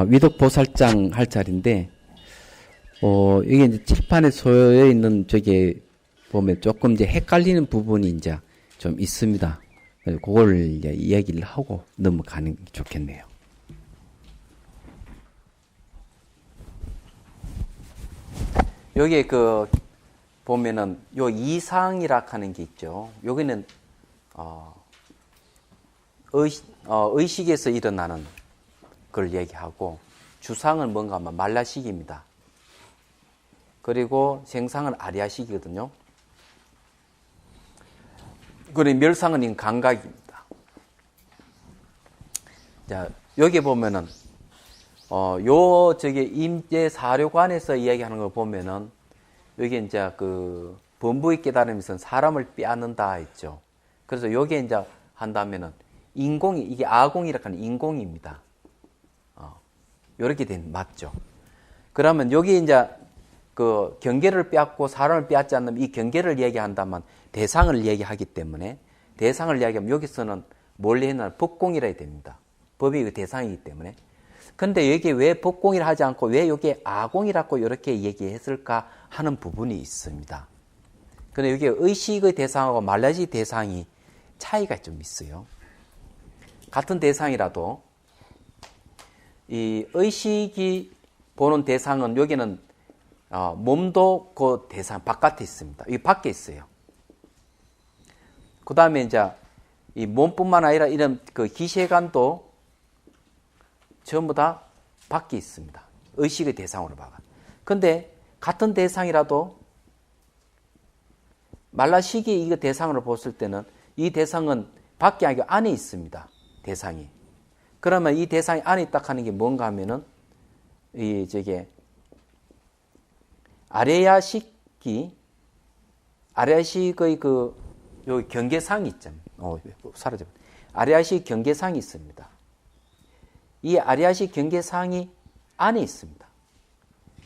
위독보살장 할 자리인데, 이게 이제 칠판에 쏘여 있는 저게 보면 조금 이제 헷갈리는 부분이 이제 좀 있습니다. 그걸 이제 이야기를 하고 넘어가는 게 좋겠네요. 여기에 보면은 요 이상이라 하는 게 있죠. 여기는, 의식에서 일어나는 걸 얘기하고, 주상은 뭔가 하면 말라식입니다. 그리고 생상은 아리아식이거든요. 그리고 멸상은 감각입니다. 자, 여기 보면은, 임재사료관에서 이야기하는 걸 보면은, 여기 이제 범부의 깨달음에서는 사람을 빼앗는다 했죠. 그래서 여기에 이제 한다면은, 이게 아공이라고 하는 인공입니다. 요렇게 맞죠. 그러면 여기 이제 경계를 빼앗고 사람을 빼앗지 않는 이 경계를 얘기한다면 대상을 얘기하기 때문에 대상을 얘기하면 여기서는 뭘 했나 법공이라 해야 됩니다. 법이 대상이기 때문에. 근데 여기 왜 법공이라 하지 않고 왜 여기 아공이라고 이렇게 얘기했을까 하는 부분이 있습니다. 근데 여기 의식의 대상하고 말라식 대상이 차이가 좀 있어요. 같은 대상이라도 이 의식이 보는 대상은 여기는 몸도 그 대상 바깥에 있습니다. 이 밖에 있어요. 그 다음에 이제 이 몸뿐만 아니라 이런 기세관도 전부 다 밖에 있습니다. 의식의 대상으로 봐가. 근데 같은 대상이라도 말라식이 이거 대상으로 봤을 때는 이 대상은 밖에 아니고 안에 있습니다. 대상이. 그러면 이 대상이 안에 있다 하는 게 뭔가 하면은 아레야식의 여기 경계상이 있잖아요. 사라져. 아레야식 경계상이 있습니다. 이 아레야식 경계상이 안에 있습니다.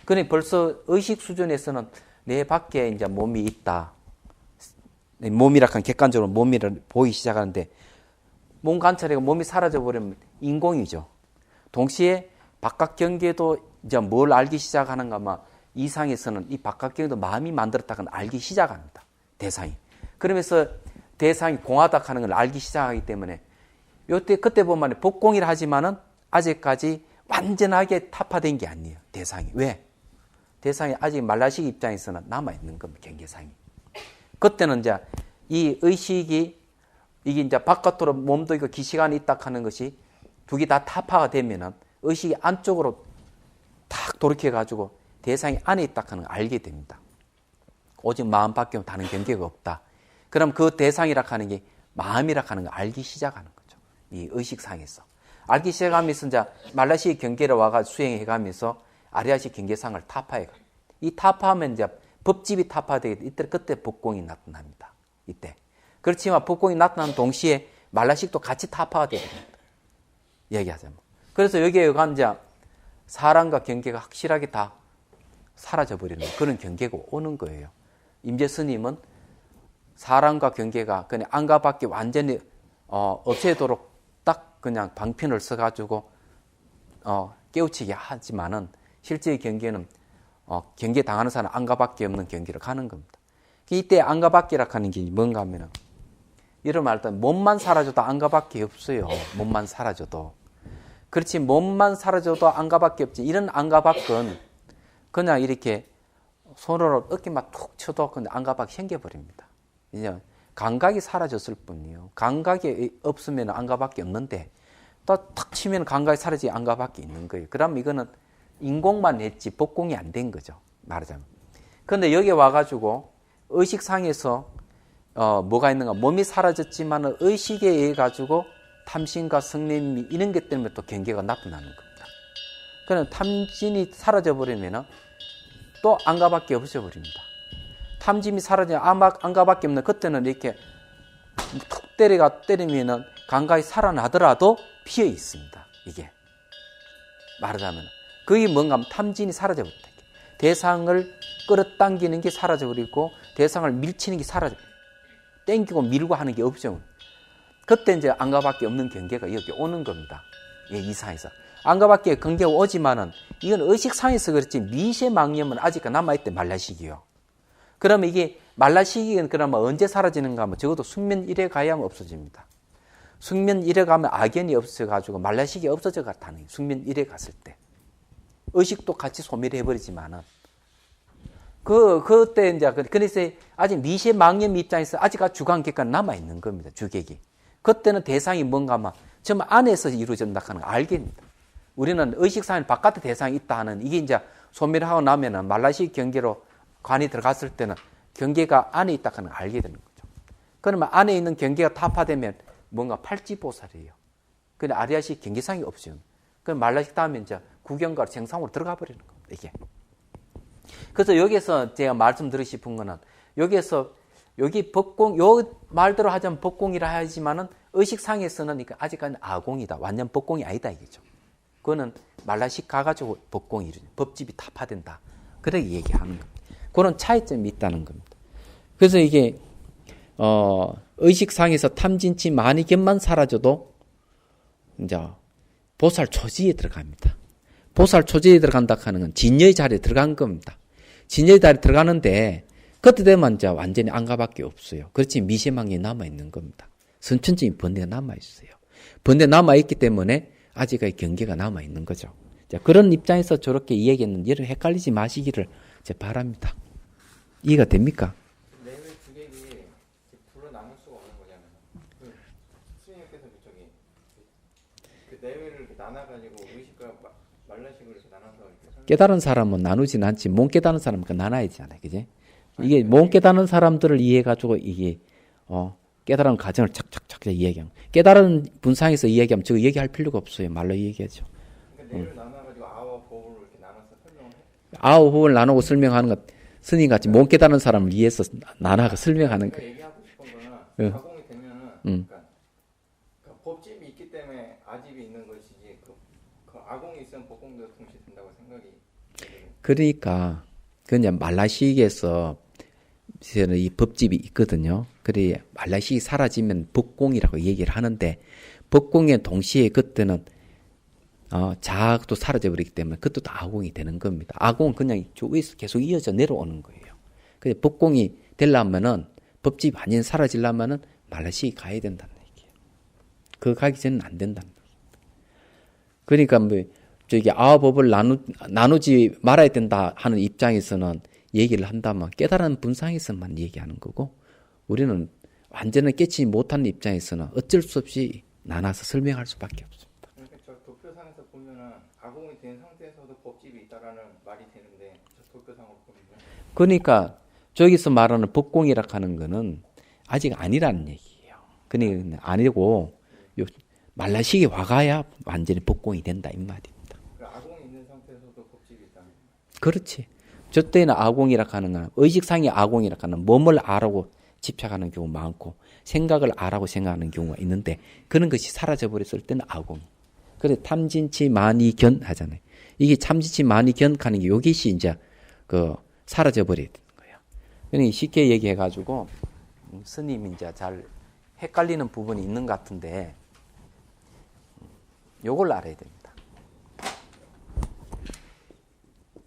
그러니 벌써 의식 수준에서는 내 밖에 이제 몸이 있다. 몸이라 하면 객관적으로 몸이를 보이기 시작하는데 몸 관찰하고 몸이 사라져 버리면 인공이죠. 동시에 바깥 경계도 이제 뭘 알기 시작하는가만 이상에서는 이 바깥 경계도 마음이 만들었다는 알기 시작합니다. 대상이. 그러면서 대상이 공하다 하는 걸 알기 시작하기 때문에 그때 보면 법공이라 하지만은 아직까지 완전하게 타파된 게 아니에요. 대상이. 왜? 대상이 아직 말라식 입장에서는 남아있는 겁니다. 경계상이. 그때는 이제 이 의식이 이게 이제 바깥으로 몸도 있고 기시간이 있다 하는 것이 두 개 다 타파가 되면은 의식이 안쪽으로 탁 돌이켜가지고 대상이 안에 있다 하는 걸 알게 됩니다. 오직 마음밖에 다른 경계가 없다. 그럼 그 대상이라 하는 게 마음이라 하는 걸 알기 시작하는 거죠. 이 의식상에서. 알기 시작하면서 이제 말라식 경계를 와가지고 수행해가면서 아리아식 경계상을 타파해가. 이 타파하면 이제 법집이 타파되게 이때 그때 법공이 나타납니다. 이때. 그렇지만 법공이 나타나는 동시에 말라식도 같이 타파가 되게 됩니다. 얘기하자면. 그래서 여기에 이제 사랑과 경계가 확실하게 다 사라져버리는 그런 경계가 오는 거예요. 임재 스님은 사랑과 경계가 그냥 안과 밖에 완전히 없애도록 딱 그냥 방편을 써가지고 깨우치게 하지만은 실제의 경계는 경계 당하는 사람은 안과 밖에 없는 경계를 가는 겁니다. 이때 안과 밖이라 하는 게 뭔가 하면은 이런 말 때 몸만 사라져도 안과 밖에 없어요. 몸만 사라져도. 그렇지 몸만 사라져도 안과 밖에 없지. 이런 안과 밖은 그냥 이렇게 손으로 어깨만 툭 쳐도 근데 안과 밖이 생겨버립니다. 이제 감각이 사라졌을 뿐이에요. 감각이 없으면 안과 밖에 없는데 또 탁 치면 감각이 사라지게 안과 밖에 있는 거예요. 그럼 이거는 인공만 했지 법공이 안 된 거죠. 말하자면. 그런데 여기 와가지고 의식상에서 뭐가 있는가? 몸이 사라졌지만 의식에 의해 가지고 탐심과 성냄이 이런 것 때문에 또 경계가 나타나는 겁니다. 그럼 탐진이 사라져버리면 또 안과밖에 없어버립니다. 탐심이 사라지면 안과밖에 없는 그때는 이렇게 툭 때리면 감각이 살아나더라도 피해 있습니다. 이게 말하자면 그게 뭔가 하면 탐진이 사라져버린다. 대상을 끌어당기는 게 사라져버리고 대상을 밀치는 게 사라져버립니다. 땡기고 밀고 하는 게 없죠. 그때 이제 안과밖에 없는 경계가 여기 오는 겁니다. 이 이상에서. 안가밖에 경계가 오지만은 이건 의식상에서 그렇지 미세망염은 아직 남아있대, 말라시기요. 그러면 이게 말라시기는 그러면 언제 사라지는가 하면 적어도 숙면 이래 가야면 없어집니다. 숙면 이래 가면 악연이 없어가지고 말라시기가 없어져 갔다는 거예요. 숙면 이래 갔을 때. 의식도 같이 소멸해 버리지만은. 그때 이제, 그래서 아직 미세망염 입장에서 아직 주관객과 남아있는 겁니다. 주객이. 그때는 대상이 뭔가 하면 전부 안에서 이루어진다 하는 걸 알겠습니다. 우리는 의식상에 바깥에 대상이 있다 하는 이게 이제 소멸하고 나면은 말라시기 경계로 관이 들어갔을 때는 경계가 안에 있다 하는 걸 알게 되는 거죠. 그러면 안에 있는 경계가 타파되면 뭔가 팔찌보살이에요. 근데 아리아식 경계상이 없어요. 그럼 말라식 다음에 이제 구경가로 정상으로 들어가 버리는 겁니다. 이게. 그래서 여기서 제가 말씀드리고 싶은 거는 여기에서 여기 법공, 요 말대로 하자면 법공이라 하지만은 의식상에서는 아직까지는 아공이다. 완전 법공이 아니다 이거죠. 그거는 말라식 가가지고 법공이 이루어져. 법집이 타파된다. 그렇게 얘기하는 겁니다. 그런 차이점이 있다는 겁니다. 그래서 이게 의식상에서 탐진치 만이견만 사라져도 이제 보살 초지에 들어갑니다. 보살 초지에 들어간다 하는 건 진여의 자리에 들어간 겁니다. 진여의 자리에 들어가는데 그때 되면 이제 완전히 안가밖에 없어요. 그렇지 미세망이 남아있는 겁니다. 선천적인 번뇌가 남아있어요. 번뇌 남아있기 때문에 아직까지 경계가 남아있는 거죠. 자, 그런 입장에서 저렇게 이야기했는데 여러분 헷갈리지 마시기를 바랍니다. 이해가 됩니까? 내외 주객이 불로 나눌 수가 없는 거잖아요. 스님께서 그 내외를 이렇게 나눠가지고 의식과 말라식으로 이렇게 나눠서 이렇게 깨달은 사람은 나누진 않지 못 깨달은 사람은 나눠야지잖아요, 그지? 이게 못 깨달은 사람들을 이해해가지고 이게 깨달은 과정을 착착착 이야기하면 깨달은 분상에서 이야기하면 저거 얘기할 필요가 없어요. 말로 얘기하죠. 그러니까 내외를 나눠가지고 아와 법을 이렇게 나눠서 설명을 해. 아우 법을 나누고 설명하는 것 스님같이 못 깨달은 사람을 위해서 나눠서 설명하는 거예요. 얘기하고 싶은 거는 가공이 되면은 그러니까 법집이 있기 때문에 아집이 있는 것이지 그 아공이 있으면 법공도 동시에 된다고 생각이. 그러니까 그냥 말라식에서 이 법집이 있거든요. 그래 말라식이 사라지면 법공이라고 얘기를 하는데 법공에 동시에 그때는 자학도 사라져 버리기 때문에 그것도 아공이 되는 겁니다. 아공은 그냥 위에서 계속 이어져 내려오는 거예요. 그래서 법공이 되려면은 법집이 완전히 사라지려면은 말라식이 가야 된다는 얘기예요. 그거 가기 전에는 안 된다는 거예요. 그러니까 뭐 저기 아법을 나누지 말아야 된다 하는 입장에서는 얘기를 한다면 깨달은 분상에서만 얘기하는 거고 우리는 완전히 깨치지 못하는 입장에서는 어쩔 수 없이 나눠서 설명할 수밖에 없습니다. 그러니까 저 도표상에서 보면은 아공이 된 상태에서도 법집이 있다라는 말이 되는데 저 도표상으로 보면 그러니까 저기서 말하는 법공이라 하는 거는 아직 아니라는 얘기예요. 그러니까 아니고 말라식이 와가야 완전히 법공이 된다 이 말입니다. 아공이 있는 상태에서도 법집이 있다는 거예요. 그렇지. 저 때는 아공이라 하는 건 의식상의 아공이라 하는 몸을 아라고 집착하는 경우 많고 생각을 아라고 생각하는 경우가 있는데 그런 것이 사라져 버렸을 때는 아공. 그래서 탐진치 만이견 하잖아요. 이게 탐진치 만이견 하는 게 이것이 이제 사라져 버려야 되는 거예요. 그러니까 쉽게 얘기해 가지고 스님이 이제 잘 헷갈리는 부분이 있는 것 같은데 요걸 알아야 됩니다.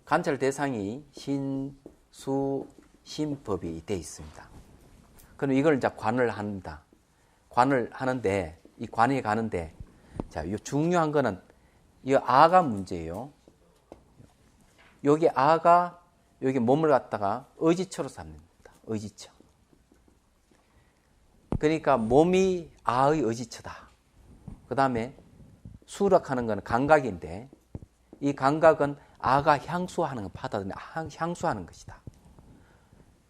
관찰 대상이 신, 수, 신법이 되어 있습니다. 그럼 이걸 이제 관을 한다. 관을 하는데, 이 관이 가는데, 자, 이 중요한 거는, 이 아가 문제예요. 여기 아가, 여기 몸을 갖다가 의지처로 삼습니다. 의지처. 그러니까 몸이 아의 의지처다. 그 다음에 수락하는 거는 감각인데, 이 감각은 아가 향수하는 거 받아들이는 향수하는 것이다.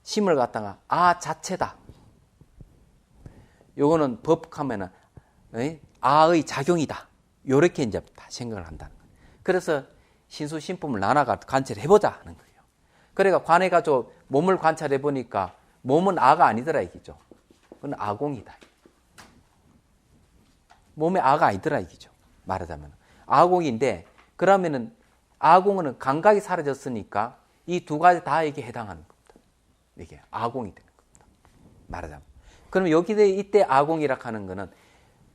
심을 갖다가 아 자체다. 요거는 법하면은 아의 작용이다. 요렇게 이제 다 생각을 한다는 거예요. 그래서 신수 신품을 나눠가 관찰해 보자 하는 거예요. 그러니까 관해가지고 몸을 관찰해 보니까 몸은 아가 아니더라 이기죠. 그건 아공이다. 몸에 아가 아니더라 이기죠. 말하자면 아공인데 그러면은 아공은 감각이 사라졌으니까 이 두 가지 다 이게 해당하는 겁니다. 이게 아공이 되는 겁니다. 말하자면. 그러면 여기에 이때 아공이라 하는 거는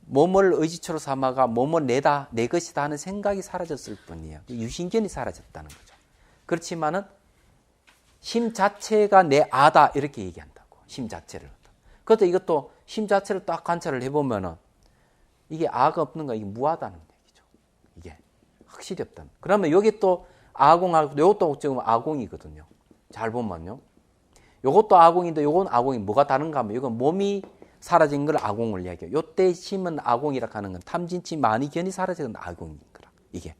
몸을 의지처로 삼아가 몸은 내다, 내 것이다 하는 생각이 사라졌을 뿐이에요. 유신견이 사라졌다는 거죠. 그렇지만은 심 자체가 내 아다 이렇게 얘기한다고. 심 자체를. 그것도 이것도 심 자체를 딱 관찰을 해보면은 이게 아가 없는 거 이게 무하다는 얘기죠. 이게 확실히 없다는. 그러면 여기 또 아공하고 이것도 지금 아공이거든요. 잘 보면요. 요것도 아공인데 요건 아공이 뭐가 다른가 하면 이건 몸이 사라진 걸 아공을 이야기해요. 요때 심은 아공이라 하는 건 탐진치 많이 견이 사라진 아공인 거라. 이게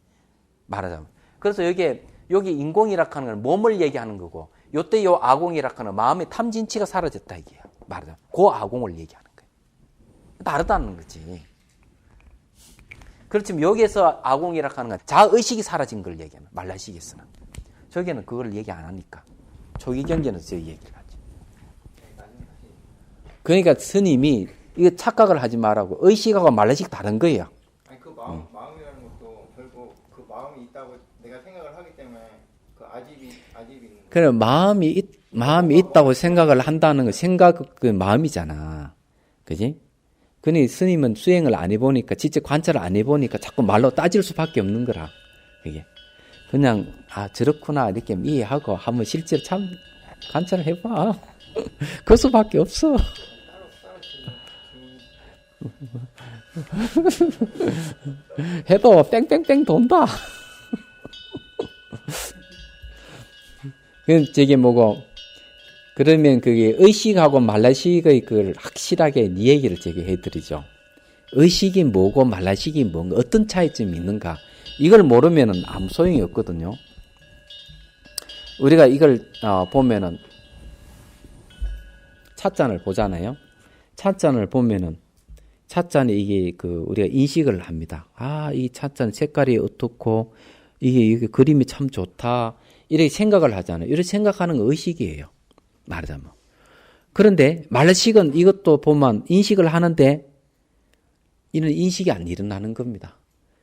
말하자면. 그래서 여기 인공이라 하는 건 몸을 얘기하는 거고 요때 요 아공이라 하는 마음의 탐진치가 사라졌다 이게요. 말하자면 그 아공을 얘기하는 거예요. 다르다는 거지. 그렇지만 여기에서 아공이라 하는 건 자의식이 사라진 걸 얘기하는 말라식에서는. 저기는 그걸 얘기 안 하니까. 초기 경계는 저 얘기를 하지. 그러니까 스님이 이거 착각을 하지 말라고. 의식하고 말라식 다른 거예요. 아니 그 마음이라는 것도 결국 그 마음이 있다고 내가 생각을 하기 때문에 그 아집이 있는 거예요. 그래 마음이 있다고 생각을 한다는 거 생각 그 마음이잖아. 그지? 근데 스님은 수행을 안 해보니까 직접 관찰을 안 해보니까 자꾸 말로 따질 수밖에 없는 거라. 이게 그냥 저렇구나 이렇게 이해하고 한번 실제로 참 관찰을 해봐. 그 수밖에 없어. 해봐 뺑뺑뺑 돈다. 저게 뭐고 그러면 그게 의식하고 말라식의 그걸 확실하게 네 얘기를 제가 해드리죠. 의식이 뭐고 말라식이 뭔가 어떤 차이점이 있는가 이걸 모르면은 아무 소용이 없거든요. 우리가 이걸 보면은 찻잔을 보잖아요. 찻잔을 보면은 찻잔이 이게 우리가 인식을 합니다. 이 찻잔 색깔이 어떻고 이게 그림이 참 좋다 이렇게 생각을 하잖아요. 이렇게 생각하는 거 의식이에요. 말하자면. 그런데 말라식은 이것도 보면 인식을 하는데 이는 인식이 안 일어나는 겁니다.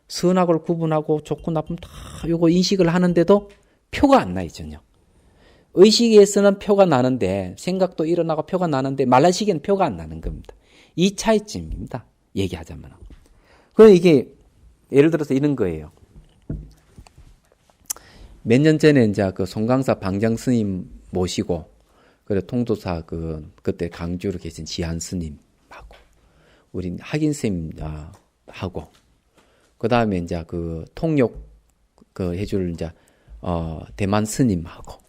선악을 구분하고 좋고 나쁨 다 요거 인식을 하는데도 표가 안 나요, 전혀. 의식에서는 표가 나는데 생각도 일어나고 표가 나는데 말라식에는 표가 안 나는 겁니다. 이 차이점입니다. 얘기하자면. 그럼 이게 예를 들어서 이런 거예요. 몇 년 전에 이제 그 송강사 방장 스님 모시고 그래 통도사 그때 강주로 계신 지한 스님하고 우리 학인 스님하고 그 다음에 이제 그 통역 해줄 이제 대만 스님하고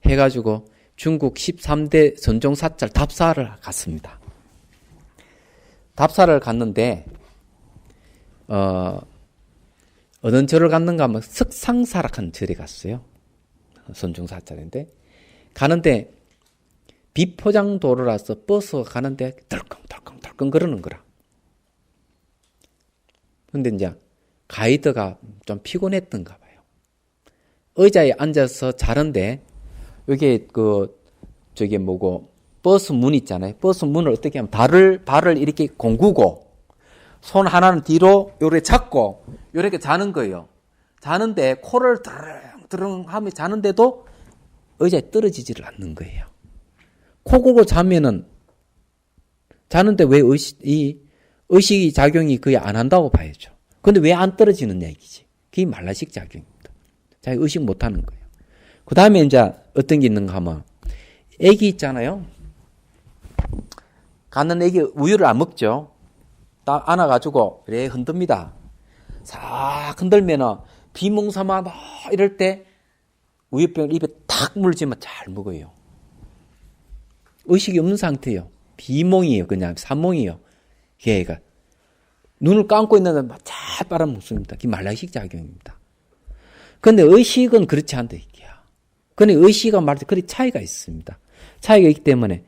해가지고 중국 13대 선종사찰 답사를 갔습니다. 답사를 갔는데 어느 절을 갔는가 하면 석상사락한 절에 갔어요. 선종사찰인데 가는데 비포장도로라서 버스가 가는데 덜컹덜컹 그러는 거라. 근데 이제 가이드가 좀 피곤했던가 봐요. 의자에 앉아서 자는데 여기 저게 뭐고 버스 문 있잖아요. 버스 문을 어떻게 하면 발을 이렇게 공구고 손 하나는 뒤로 요렇게 잡고 요렇게 자는 거예요. 자는데 코를 드릉 하며 자는데도 의자에 떨어지지를 않는 거예요. 코 골고 자면은 자는데 왜 의식이 작용이 거의 안 한다고 봐야죠. 근데 왜 안 떨어지느냐 이기지. 그게 말라식 작용입니다. 자기 의식 못 하는 거예요. 그 다음에 이제 어떤 게 있는가 하면 애기 있잖아요. 가는 애기 우유를 안 먹죠. 딱 안아가지고 그래 흔듭니다. 싹 흔들면은 비몽사마 막 이럴 때 우유병을 입에 탁 물지만 잘 먹어요. 의식이 없는 상태예요. 비몽이에요. 그냥 산몽이에요. 걔가 눈을 감고 있는데 막 잘 빨아먹습니다. 그게 말라식 작용입니다. 그런데 의식은 그렇지 않다 이게야. 그런데 의식과 말할 때 그리 차이가 있습니다. 차이가 있기 때문에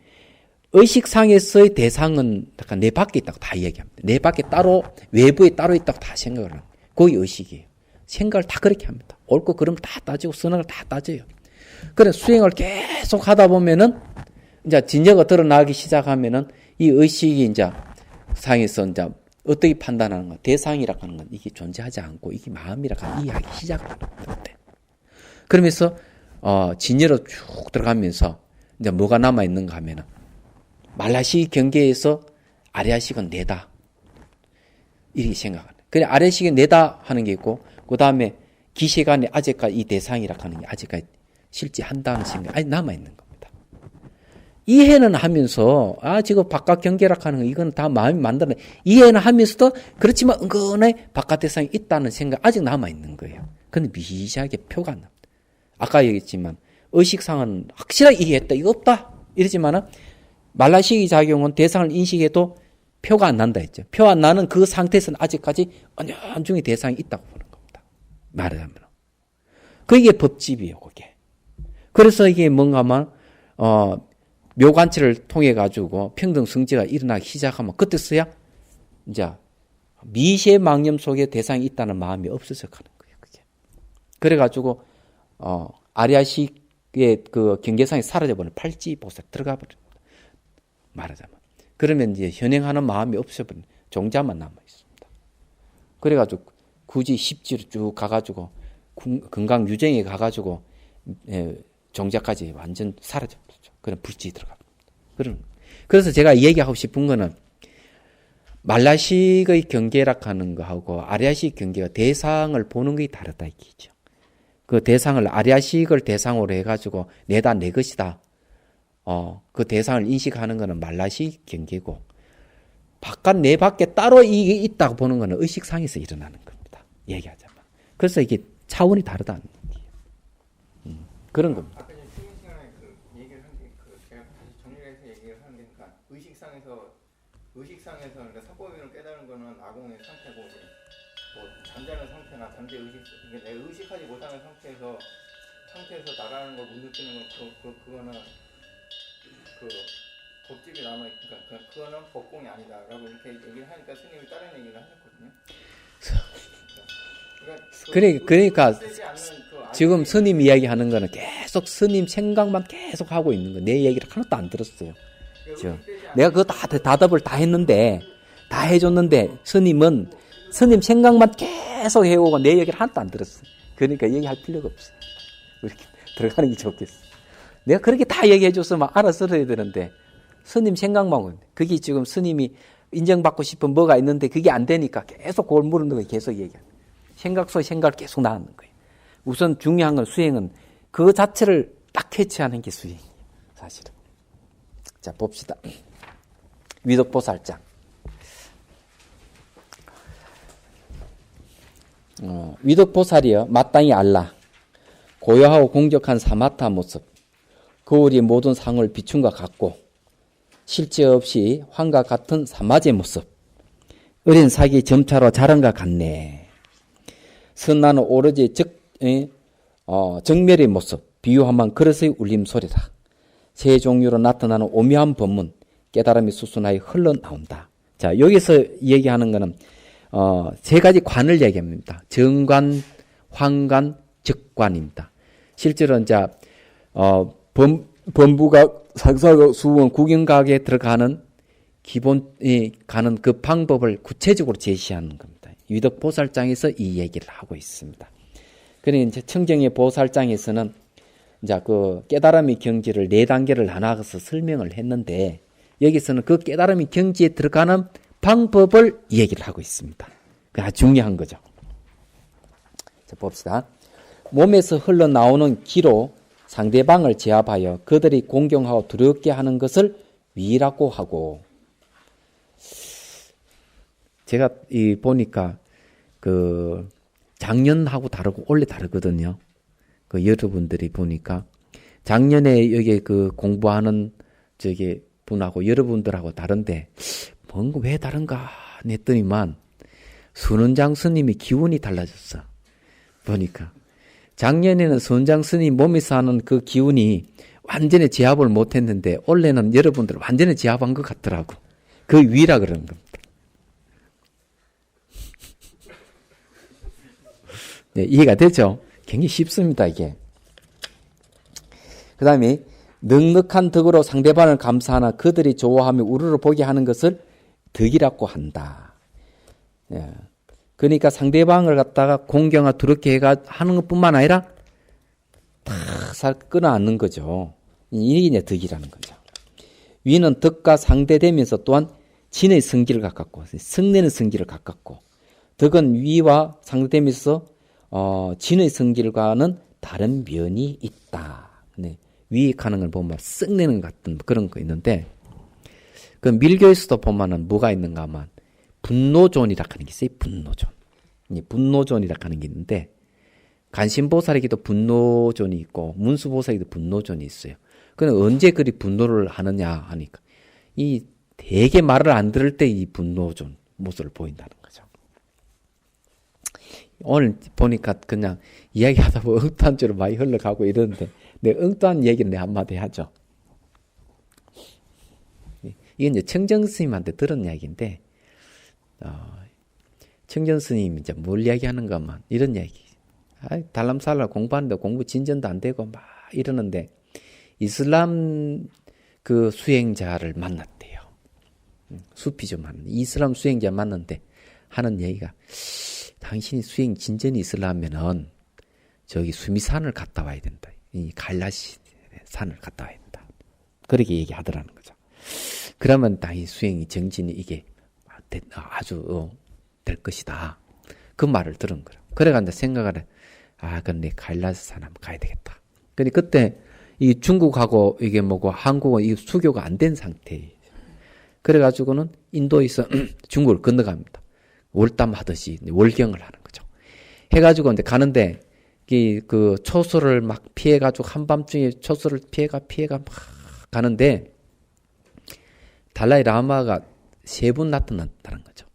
의식상에서의 대상은 약간 내 밖에 있다고 다 이야기합니다. 내 밖에 따로 외부에 따로 있다고 다 생각을 합니다. 그게 의식이에요. 생각을 다 그렇게 합니다. 옳고 그름 다 따지고 선악을 다 따져요. 그래서 수행을 계속 하다 보면은 이제 진여가 드러나기 시작하면은 이 의식이 이제 상에서 이제 어떻게 판단하는 거, 대상이라고 하는 건 이게 존재하지 않고 이게 마음이라고 하는 이야기 시작을 때. 그러면서 진여로 쭉 들어가면서 이제 뭐가 남아 있는가 하면은 말라식 경계에서 아리아식은 내다. 이렇게 생각하는. 그래 아래식이 내다 하는 게 있고 그 다음에 기시간에 아직까지 이 대상이라 하는 게 아직까지 실제한다는 생각이 아직 남아있는 겁니다. 이해는 하면서 지금 바깥 경계락 하는 거 이건 다 마음이 만드는 이해는 하면서도 그렇지만 은근히 바깥 대상이 있다는 생각 아직 남아있는 거예요. 근데 미시하게 표가 안 납니다. 아까 얘기했지만 의식상은 확실하게 이해했다 이거 없다 이러지만은 말라식의 작용은 대상을 인식해도 표가 안 난다 했죠. 표 안 나는 그 상태에서는 아직까지 안중히 대상이 있다고 보는 겁니다. 말하자면. 그게 법집이에요, 그게. 그래서 이게 뭔가 하면, 묘관체를 통해가지고 평등성지가 일어나기 시작하면 그때서야 이제 미시의 속에 대상이 있다는 마음이 없어져 가는 거예요, 그게. 그래가지고, 아리아식의 그 경계상이 사라져버리는 팔찌보살 들어가 버립니다. 말하자면. 그러면 이제 현행하는 마음이 없어버린 종자만 남아있습니다. 그래가지고 굳이 십지로 쭉 가가지고 건강 유정에 가가지고 종자까지 완전 사라져버리죠. 그럼 불지 들어갑니다. 그래서 제가 얘기하고 싶은 거는 말라식의 경계락 하는 거하고 아리아식 경계가 대상을 보는 게 다르다 이기죠. 그 대상을 아리아식을 대상으로 해가지고 내다 내 것이다. 그 대상을 인식하는 것은 말라식 경계고, 내 밖에 따로 이게 있다고 보는 것은 의식상에서 일어나는 겁니다. 얘기하자면. 그래서 이게 차원이 다르다는 얘기예요. 그런 겁니다. 아까 전에 쉬는 시간에 그 얘기를 한 게, 제가 다시 정리를 해서 얘기를 하는 게, 그러니까 의식상에서 그러니까 사법인을 깨달은 거는 아공의 상태고, 뭐 잠자는 상태나 잠재 의식, 그러니까 내가 의식하지 못하는 상태에서 나라는 걸 못 느끼는 건 그거는 그 법집이 남아있으니까 그거는 법공이 아니다라고 이렇게 얘기를 하니까 스님이 다른 얘기를 하셨거든요. 그러니까 지금 스님 이야기하는 거는 계속 스님 생각만 계속 하고 있는 거. 내 얘기를 하나도 안 들었어요. 내가 그거 다 답을 다 했는데 다 해줬는데 스님은 스님 생각만 계속 해오고 내 얘기를 하나도 안 들었어요. 그러니까 얘기할 필요가 없어요. 이렇게 들어가는 게 좋겠어. 내가 그렇게 다 얘기해줬으면 알아들어야 되는데 스님 생각만 하고 있는데 그게 지금 스님이 인정받고 싶은 뭐가 있는데 그게 안 되니까 계속 그걸 물는 거예요. 계속 얘기하는 거예요. 생각 속에 생각을 계속 나누는 거예요. 우선 중요한 건 수행은 그 자체를 딱 캐치하는 게 수행이에요. 사실은. 자 봅시다. 위덕보살장. 위덕보살이여 마땅히 알라. 고요하고 공격한 사마타 모습. 거울이 모든 상을 비춘과 같고 실제 없이 환과 같은 사마제 모습. 어린 사기 점차로 자란과 같네. 선나는 오로지 정멸의 모습. 비유하면 그릇의 울림소리다. 세 종류로 나타나는 오묘한 법문. 깨달음이 수순하여 흘러나온다. 자 여기서 얘기하는 거는 세 가지 관을 얘기합니다. 정관, 환관, 적관입니다. 실제로는 범부각, 상사각, 수원, 구경각에 들어가는 기본이 가는 그 방법을 구체적으로 제시하는 겁니다. 위덕보살장에서 이 얘기를 하고 있습니다. 그러니 이제 청정의 보살장에서는 이제 그 깨달음의 경지를 네 단계를 나눠서 설명을 했는데 여기서는 그 깨달음의 경지에 들어가는 방법을 얘기를 하고 있습니다. 그게 아주 중요한 거죠. 자, 봅시다. 몸에서 흘러나오는 기로 상대방을 제압하여 그들이 공경하고 두렵게 하는 것을 위라고 하고, 제가 보니까 그 작년하고 다르고 올해 다르거든요. 그 여러분들이 보니까 작년에 여기 그 공부하는 저기 분하고 여러분들하고 다른데 뭔가 왜 다른가 했더니만 순원장 스님이 기운이 달라졌어. 보니까 작년에는 순원장 스님 몸에서 하는 그 기운이 완전히 제압을 못했는데 올해는 여러분들 완전히 제압한 것 같더라고. 그 위라 그러는 겁니다. 네, 이해가 되죠? 굉장히 쉽습니다, 이게. 그 다음에 넉넉한 덕으로 상대방을 감사하나 그들이 좋아하며 우르르 보게 하는 것을 덕이라고 한다. 예. 그러니까 상대방을 갖다가 공경하 두렵게 하는 것뿐만 아니라 탁 끌어안는 거죠. 이게 이제 덕이라는 거죠. 위는 덕과 상대되면서 또한 진의 성기를 가깝고 성내는 성기를 가깝고 덕은 위와 상대되면서 진의 성질과는 다른 면이 있다. 네. 위 가는 걸 보면 썩내는 같은 그런 거 있는데 그 밀교에서도 보면은 뭐가 있는가 하면 분노존이라 하는 게 있어요. 분노존. 분노존이라 하는 게 있는데 간신보살에게도 분노존이 있고 문수보살에게도 분노존이 있어요. 그는 언제 그리 분노를 하느냐 하니까 이 되게 말을 안 들을 때 이 분노존 모습을 보인다는 거죠. 오늘 보니까 그냥 이야기하다 보면 엉뚱한 줄로 많이 흘러가고 이러는데 내 엉뚱한 얘기는 내 한마디 하죠. 이건 이제 청정 스님한테 들은 이야기인데 청정 스님이 이제 뭘 이야기하는 것만 이런 이야기. 달람살라 공부하는데 공부 진전도 안 되고 막 이러는데 이슬람 그 수행자를 만났대요. 수피 좀 하는 이슬람 수행자 만났는데 하는 얘기가 당신이 수행 진전이 있으려면은 저기 수미산을 갔다 와야 된다. 이 갈라시 산을 갔다 와야 된다. 그렇게 얘기하더라는 거죠. 그러면 당연히 수행이 정진이 이게 아주 될 것이다. 그 말을 들은 거예요. 그래가지고 생각을 해. 그럼 내 갈라산 한번 가야 되겠다. 근데 그때 이 중국하고 이게 뭐고 한국은 이 수교가 안 된 상태예요. 그래가지고는 인도에서 중국을 건너갑니다. 월담 하듯이 월경을 하는 거죠. 해가지고 이제 가는데 그 초소를 막 피해가지고 한밤중에 초소를 피해가 막 가는데 달라이 라마가 3분 나타났다는 거죠.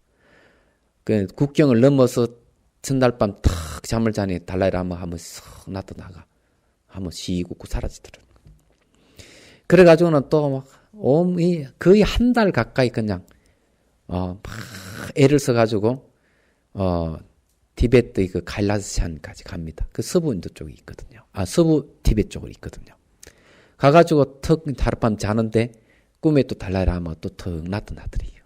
그 국경을 넘어서 전날 밤 탁 잠을 자니 달라이 라마 한번 싹 나타나가 한번 쉬고 사라지더라고요. 그래가지고는 또 막 거의 한 달 가까이 그냥 막 애를 써가지고 티베트 그 갈라스산까지 갑니다. 그 서부 인도 쪽에 있거든요. 서부 티베트 쪽으로 있거든요. 가가지고 턱 하룻밤 자는데 꿈에 또 달라이 라마가 또 턱 나타나더래요.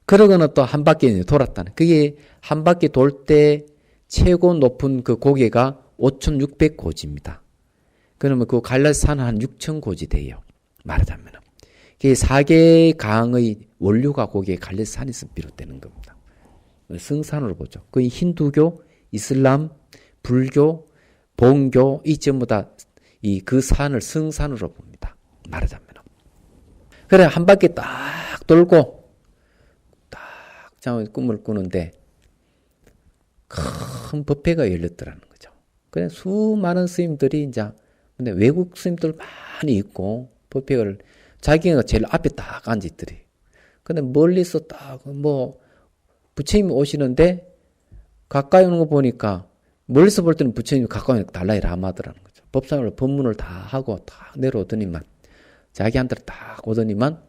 그러고는 또 한 바퀴 돌았다는. 그게 한 바퀴 돌 때 최고 높은 그 고개가 5,600고지입니다. 그러면 그 갈라스산은 한 6,000고지 돼요. 말하자면. 그게 4개 강의 원료가 거기에 갈라스산에서 비롯되는 겁니다. 성산으로 보죠. 그 힌두교, 이슬람, 불교, 봉교 이 전부 다 그 산을 성산으로 봅니다. 말하자면. 그래 한 바퀴 딱 돌고 딱 꿈을 꾸는데 큰 법회가 열렸더라는 거죠. 그래 수많은 스님들이 이제 근데 외국 스님들 많이 있고 법회를 자기가 제일 앞에 딱 앉아 있더래. 근데 멀리서 딱 부처님이 오시는데 가까이 오는 거 보니까 멀리서 볼 때는 부처님이 가까이 오니까 달라이 라마더라는 거죠. 법상을 법문을 다 하고 딱 내려오더니만 자기한테 딱 오더니만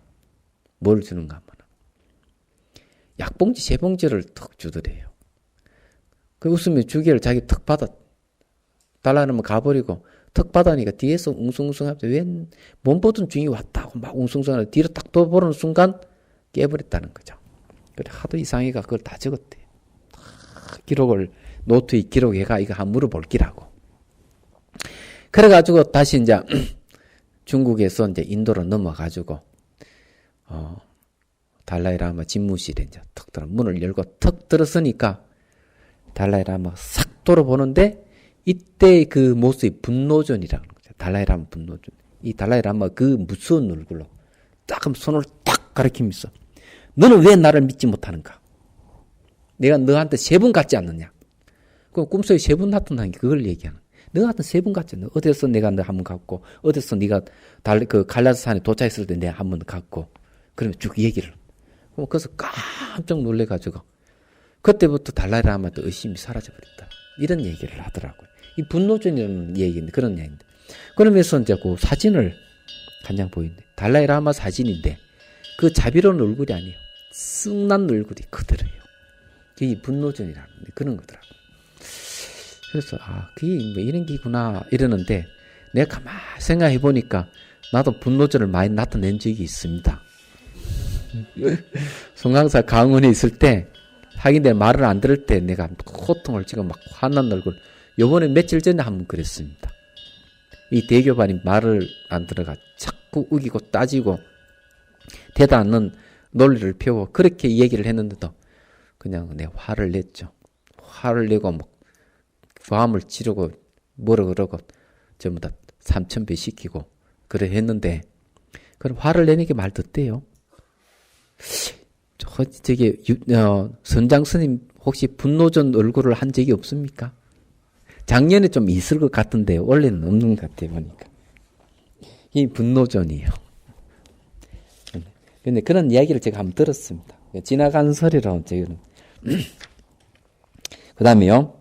뭘 주는가 하면 약봉지 3봉지를 턱 주더래요. 그 웃으면 주기를 자기 턱 받아 달라는 가버리고 턱 받으니까 뒤에서 웅숭웅숭하면서 웬 몸보던 중이 왔다고 막 웅숭웅숭하는데 뒤로 딱 돌아보는 순간 깨버렸다는 거죠. 그래 하도 이상해가 그걸 다 적었대. 기록을 노트에 기록해가 이거 한번 물어볼 기라고. 그래가지고 다시 이제 중국에서 이제 인도로 넘어가지고 달라이 라마 집무실에 이제 턱 들어 문을 열고 턱 들었으니까 달라이 라마 싹 돌아보는데 이때 그 모습이 분노존이라는 거죠. 달라이 라마 분노존. 이 달라이 라마 그 무서운 얼굴로 딱 손을 딱 가리키면서 너는 왜 나를 믿지 못하는가? 내가 너한테 3번 같지 않느냐? 그 꿈속에 3번 나타나는 게 그걸 얘기하는. 너한테 3번 같지 않느냐? 어디서 내가 너 한번 갔고, 어디서 네가 그 갈라스산에 도착했을 때 내가 한번 갔고, 그러면 쭉 얘기를. 그래서 깜짝 놀래가지고 그때부터 달라이 라마도 의심이 사라져버렸다. 이런 얘기를 하더라고요. 이 분노존이라는 얘기인데 그런 얘기인데. 그러면서 이제 그 사진을 한 장 보이는데 달라이 라마 사진인데 그 자비로운 얼굴이 아니에요. 쓱난 얼굴이 그대로예요. 그게 분노존이라는 그런 거더라고요. 그래서 그게 뭐 이런 게구나 이러는데 내가 가만히 생각해 보니까 나도 분노존을 많이 나타낸 적이 있습니다. 송강사 강원에 있을 때 하긴 내 말을 안 들을 때 내가 호통을 지금 막 화난 얼굴 요번에 며칠 전에 한번 그랬습니다. 이 대교반이 말을 안 들어가 자꾸 우기고 따지고 대답 않는 논리를 펴고 그렇게 얘기를 했는데도 그냥 내 화를 냈죠. 화를 내고 뭐 고함을 지르고 뭐라 그러고 전부 다 삼천배 시키고 그래 했는데 그럼 화를 내는 게 말 듣대요. 저기 선장 스님 혹시 분노전 얼굴을 한 적이 없습니까? 작년에 좀 있을 것 같은데 원래는 없는 것 같아 보니까. 이 분노전이에요. 근데 그런 이야기를 제가 한번 들었습니다. 지나간 설이라고 저는. 그 다음에요.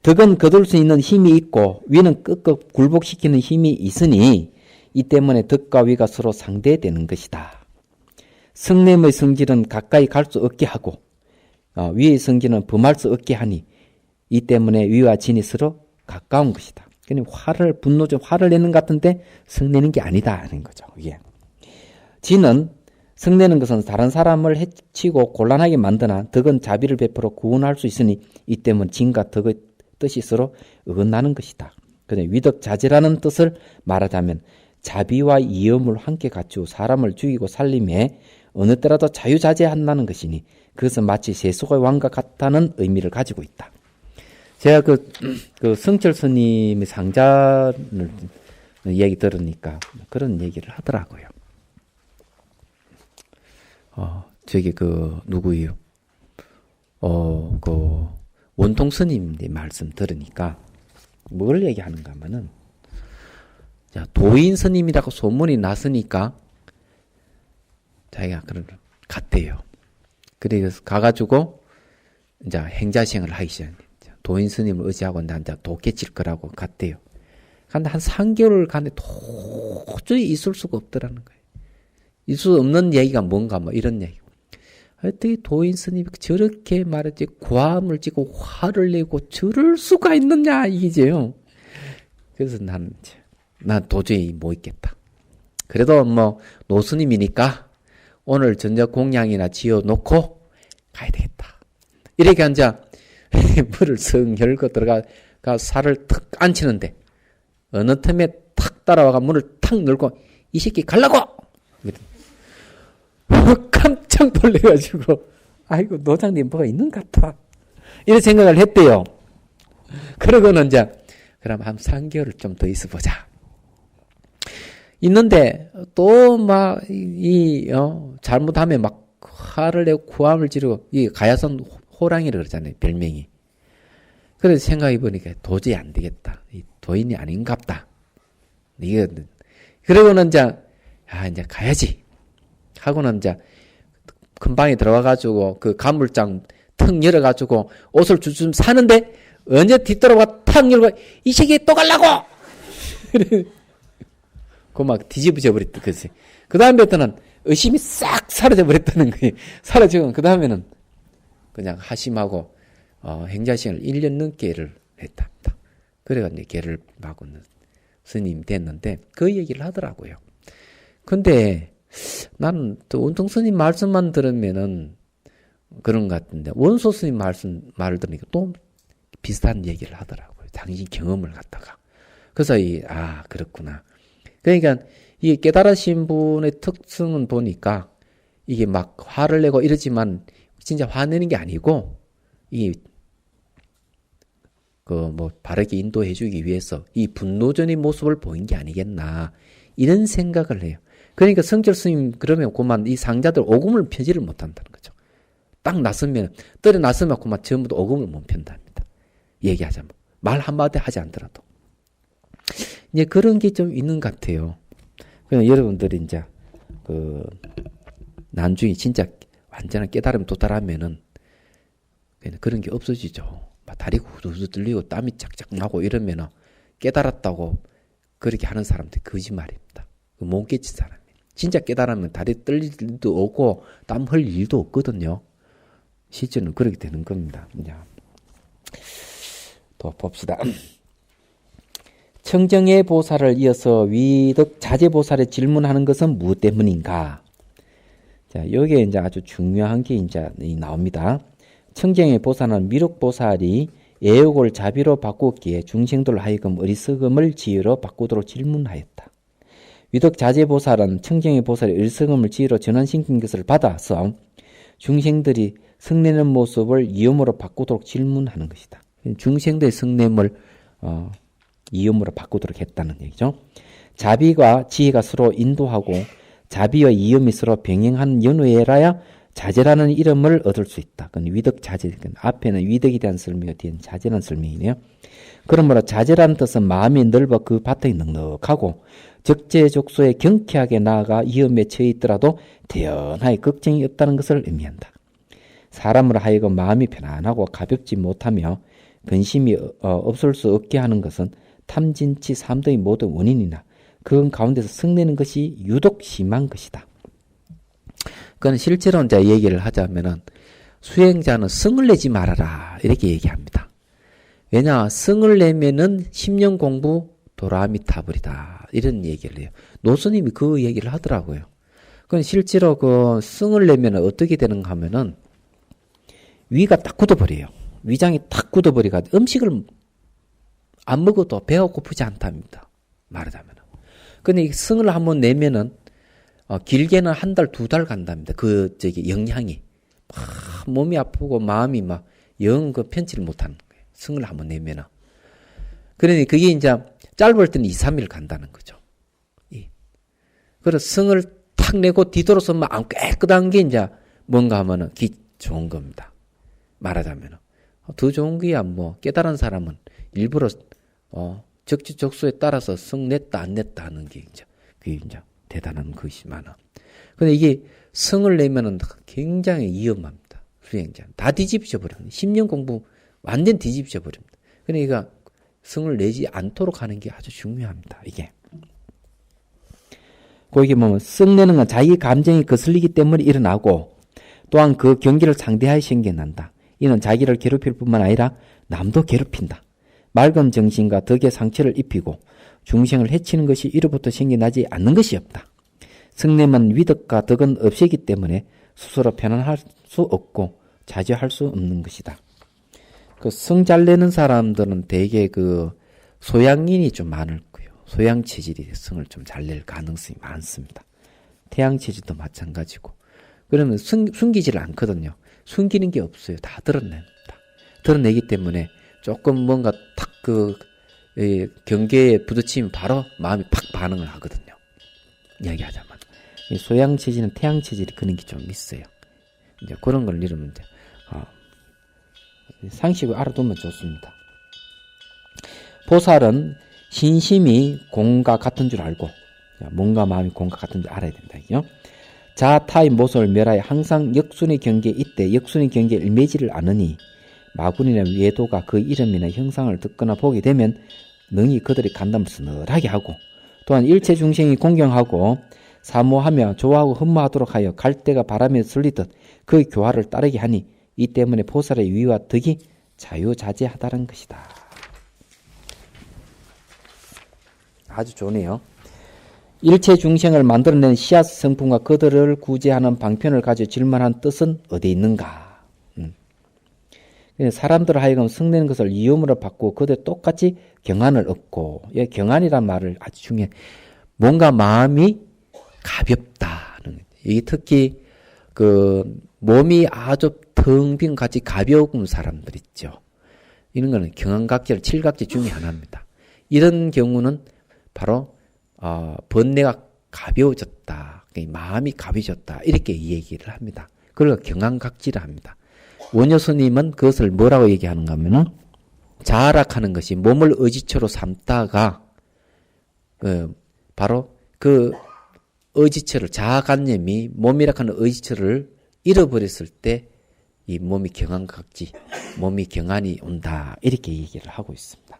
덕은 거둘 수 있는 힘이 있고 위는 끄끄 굴복시키는 힘이 있으니 이 때문에 덕과 위가 서로 상대되는 것이다. 성냄의 성질은 가까이 갈 수 없게 하고 위의 성질은 범할 수 없게 하니 이 때문에 위와 진이 서로 가까운 것이다. 그러니까 화를 내는 것 같은데 성내는 게 아니다 하는 거죠. 예. 진은 성내는 것은 다른 사람을 해치고 곤란하게 만드나 덕은 자비를 베풀어 구원할 수 있으니 이 때문에 진과 덕의 뜻이 서로 어긋나는 것이다. 그러니까 위덕자재라는 뜻을 말하자면 자비와 이음을 함께 갖추어 사람을 죽이고 살림에 어느 때라도 자유자재한다는 것이니 그것은 마치 세속의 왕과 같다는 의미를 가지고 있다. 제가 그 성철 스님의 상자를 얘기 들으니까 그런 얘기를 하더라고요. 저기 누구예요? 원통 스님의 말씀 들으니까 뭘 얘기하는가 하면은 도인 스님이라고 소문이 났으니까 자기가 그런 갔대요. 그래서 가가지고 이제 행자시행을 하기 시작했는데 도인 스님을 의지하고 나 이제 도깨칠 거라고 갔대요. 근데 한 3개월을 갔는데 도저히 있을 수가 없더라는 거예요. 있을 수 없는 얘기가 뭔가 뭐 이런 얘기. 어떻게 도인 스님이 저렇게 말했지 고함을 지고 화를 내고 저럴 수가 있느냐 이게죠. 그래서 난 도저히 못 있겠다. 그래도 뭐 노스님이니까 오늘 저녁 공양이나 지어놓고 가야 되겠다. 이렇게 앉아 물을 성 열고 들어가 살을 탁 앉히는데 어느 틈에 탁 따라와가 문을 탁 열고 이 새끼 갈라고! 깜짝 놀래가지고 아이고 노장님 뭐가 있는 것 같아. 이런 생각을 했대요. 그러고는 이제 그럼 한 3개월을 좀 더 있어보자. 있는데 또 막 잘못하면 막 화를 내고 고함을 지르고 이 가야선 호랑이라고 그러잖아요. 별명이. 그래서 생각해 보니까 도저히 안 되겠다. 이 도인이 아닌갑다. 이게 그러고는 이제 가야지 하고는 이제 큰 방에 들어가가지고 그 간물장 턱 열어가지고 옷을 주춤 사는데 언제 뒤돌아가 탁 열고 이 새끼 또 갈라고! 그 막 뒤집어져 버렸다. 그 다음부터는 의심이 싹 사라져 버렸다는 거예요. 사라지고 그 다음에는 그냥 하심하고 행자시행을 1년 넘게를 했답니다. 그래가지고 걔를 바꾸는 스님 됐는데 그 얘기를 하더라고요. 근데 나는 또 원통 스님 말씀만 들으면은 그런 것 같은데 원소 스님 말을 들으니까 또 비슷한 얘기를 하더라고요. 당신 경험을 갖다가. 그래서 그렇구나. 그러니까 이게 깨달으신 분의 특성은 보니까 이게 막 화를 내고 이러지만 진짜 화내는 게 아니고 이 바르게 인도해 주기 위해서 이 분노전의 모습을 보인 게 아니겠나 이런 생각을 해요. 그러니까 성철 스님 그러면 그만 이 상자들 오금을 펴지를 못한다는 거죠. 딱 났으면 떨어 났으면 그만 전부 다 오금을 못 편답니다. 얘기하자면 말 한마디 하지 않더라도 이제 그런 게 좀 있는 것 같아요. 그냥 여러분들이 이제 나중에 진짜 완전한 깨달음 도달하면은 그런 게 없어지죠. 막 다리가 후두두 들리고 땀이 짝짝 나고 이러면은 깨달았다고 그렇게 하는 사람들 거짓말입니다. 못 깨친 사람이. 진짜 깨달으면 다리 떨릴 일도 없고 땀 흘릴 일도 없거든요. 실제는 그렇게 되는 겁니다. 또 봅시다. 청정의 보살을 이어서 위덕 자재 보살에 질문하는 것은 무엇 때문인가? 자, 여기에 이제 아주 중요한 게 이제 나옵니다. 청정의 보살은 미륵 보살이 애욕을 자비로 바꾸기에 중생들 하여금 어리석음을 지혜로 바꾸도록 질문하였다. 위덕자재보살은 청정의 보살의 일성음을 지혜로 전환시킨 것을 받아서 중생들이 성내는 모습을 이음으로 바꾸도록 질문하는 것이다. 중생들의 성냄을 이음으로 바꾸도록 했다는 얘기죠. 자비와 지혜가 서로 인도하고 자비와 이음이 서로 병행하는 연후에라야 자재라는 이름을 얻을 수 있다. 그건 위덕자재. 앞에는 위덕에 대한 설명이고 뒤에는 자재라는 설명이네요. 그러므로 자재라는 뜻은 마음이 넓어 그 바탕이 넉넉하고 적재적소에 경쾌하게 나아가 위험에 처해 있더라도 태연하게 걱정이 없다는 것을 의미한다. 사람으로 하여금 마음이 편안하고 가볍지 못하며 근심이 없을 수 없게 하는 것은 탐진치 삼등의 모든 원인이나 그 가운데서 성내는 것이 유독 심한 것이다. 그건 실제로 이제 얘기를 하자면은 수행자는 성을 내지 말아라 이렇게 얘기합니다. 왜냐 성을 내면은 10년 공부 도라미 타버리다 이런 얘기를 해요. 노스님이 그 얘기를 하더라고요. 그건 실제로 그 성을 내면 어떻게 되는가 하면은 위가 딱 굳어버려요. 위장이 딱 굳어버리가 음식을 안 먹어도 배가 고프지 않답니다. 말하자면. 근데 이 성을 한번 내면은 길게는 한 달, 2달 간답니다. 영향이. 몸이 아프고 마음이 막 영 편치를 못하는 거예요. 성을 한번 내면은. 그러니 그게 이제 짧을 때는 2, 3일 간다는 거죠. 그래서 성을 탁 내고 뒤돌아서 막 깨끗한 게 이제 뭔가 하면은 좋은 겁니다. 말하자면은. 더 좋은 게야 뭐 깨달은 사람은 일부러 적지적소에 따라서 성 냈다 안 냈다 하는 게 이제 그게 이제 대단한 것이 많아. 근데 이게 성을 내면은 굉장히 위험합니다. 수행자 다 뒤집혀 버립니다. 10년 공부 완전 뒤집혀 버립니다. 그러니까 성을 내지 않도록 하는 게 아주 중요합니다. 이게. 거기 보면 성 내는 건 자기 감정이 거슬리기 때문에 일어나고 또한 그 경계를 상대하여 생겨난다. 이는 자기를 괴롭힐 뿐만 아니라 남도 괴롭힌다. 맑은 정신과 덕에 상처를 입히고 중생을 해치는 것이 이로부터 생겨나지 않는 것이 없다. 성냄은 위덕과 덕은 없애기 때문에 스스로 편안할 수 없고 자제할 수 없는 것이다. 그 성 잘 내는 사람들은 대개 그 소양인이 좀 많을 거예요. 소양 체질이 성을 좀 잘 낼 가능성이 많습니다. 태양 체질도 마찬가지고. 그러면 숨기지를 않거든요. 숨기는 게 없어요. 다 드러냅니다. 드러내기 때문에 조금 뭔가 탁 경계에 부딪히면 바로 마음이 팍 반응을 하거든요. 이야기하자면. 소양 체질은 태양 체질이 그런 게 좀 있어요. 이제 그런 걸 이루면 이제, 상식을 알아두면 좋습니다. 보살은 신심이 공과 같은 줄 알고, 몸과 마음이 공과 같은 줄 알아야 된다. 이죠? 자타의 모습을 멸하여 항상 역순의 경계에 있되 역순의 경계에 일매지를 않으니 마군이나 외도가 그 이름이나 형상을 듣거나 보게 되면 능히 그들의 간담을 서늘하게 하고 또한 일체 중생이 공경하고 사모하며 좋아하고 흠모하도록 하여 갈대가 바람에 슬리듯 그 교화를 따르게 하니 이 때문에 보살의 위와 덕이 자유자재하다는 것이다. 아주 좋네요. 일체 중생을 만들어낸 씨앗 성품과 그들을 구제하는 방편을 가지고 질문한 뜻은 어디 있는가? 사람들을 하여금 성내는 것을 위험으로 받고 그들 똑같이 경안을 얻고, 경안이란 말을 아주 중요해. 뭔가 마음이 가볍다는 거죠. 이게 특히 몸이 아주 텅 빈 같이 가벼운 사람들 있죠. 이런 거는 경안각절, 칠각절 중에 하나입니다. 이런 경우는 바로 번뇌가 가벼워졌다. 마음이 가벼워졌다. 이렇게 이 얘기를 합니다. 그걸 경안각지를 합니다. 원효 스님은 그것을 뭐라고 얘기하는가 하면은 자락하는 것이 몸을 의지처로 삼다가 바로 그 의지처를 자아관념이 몸이라 하는 의지처를 잃어버렸을 때 이 몸이 경안각지, 몸이 경안이 온다. 이렇게 얘기를 하고 있습니다.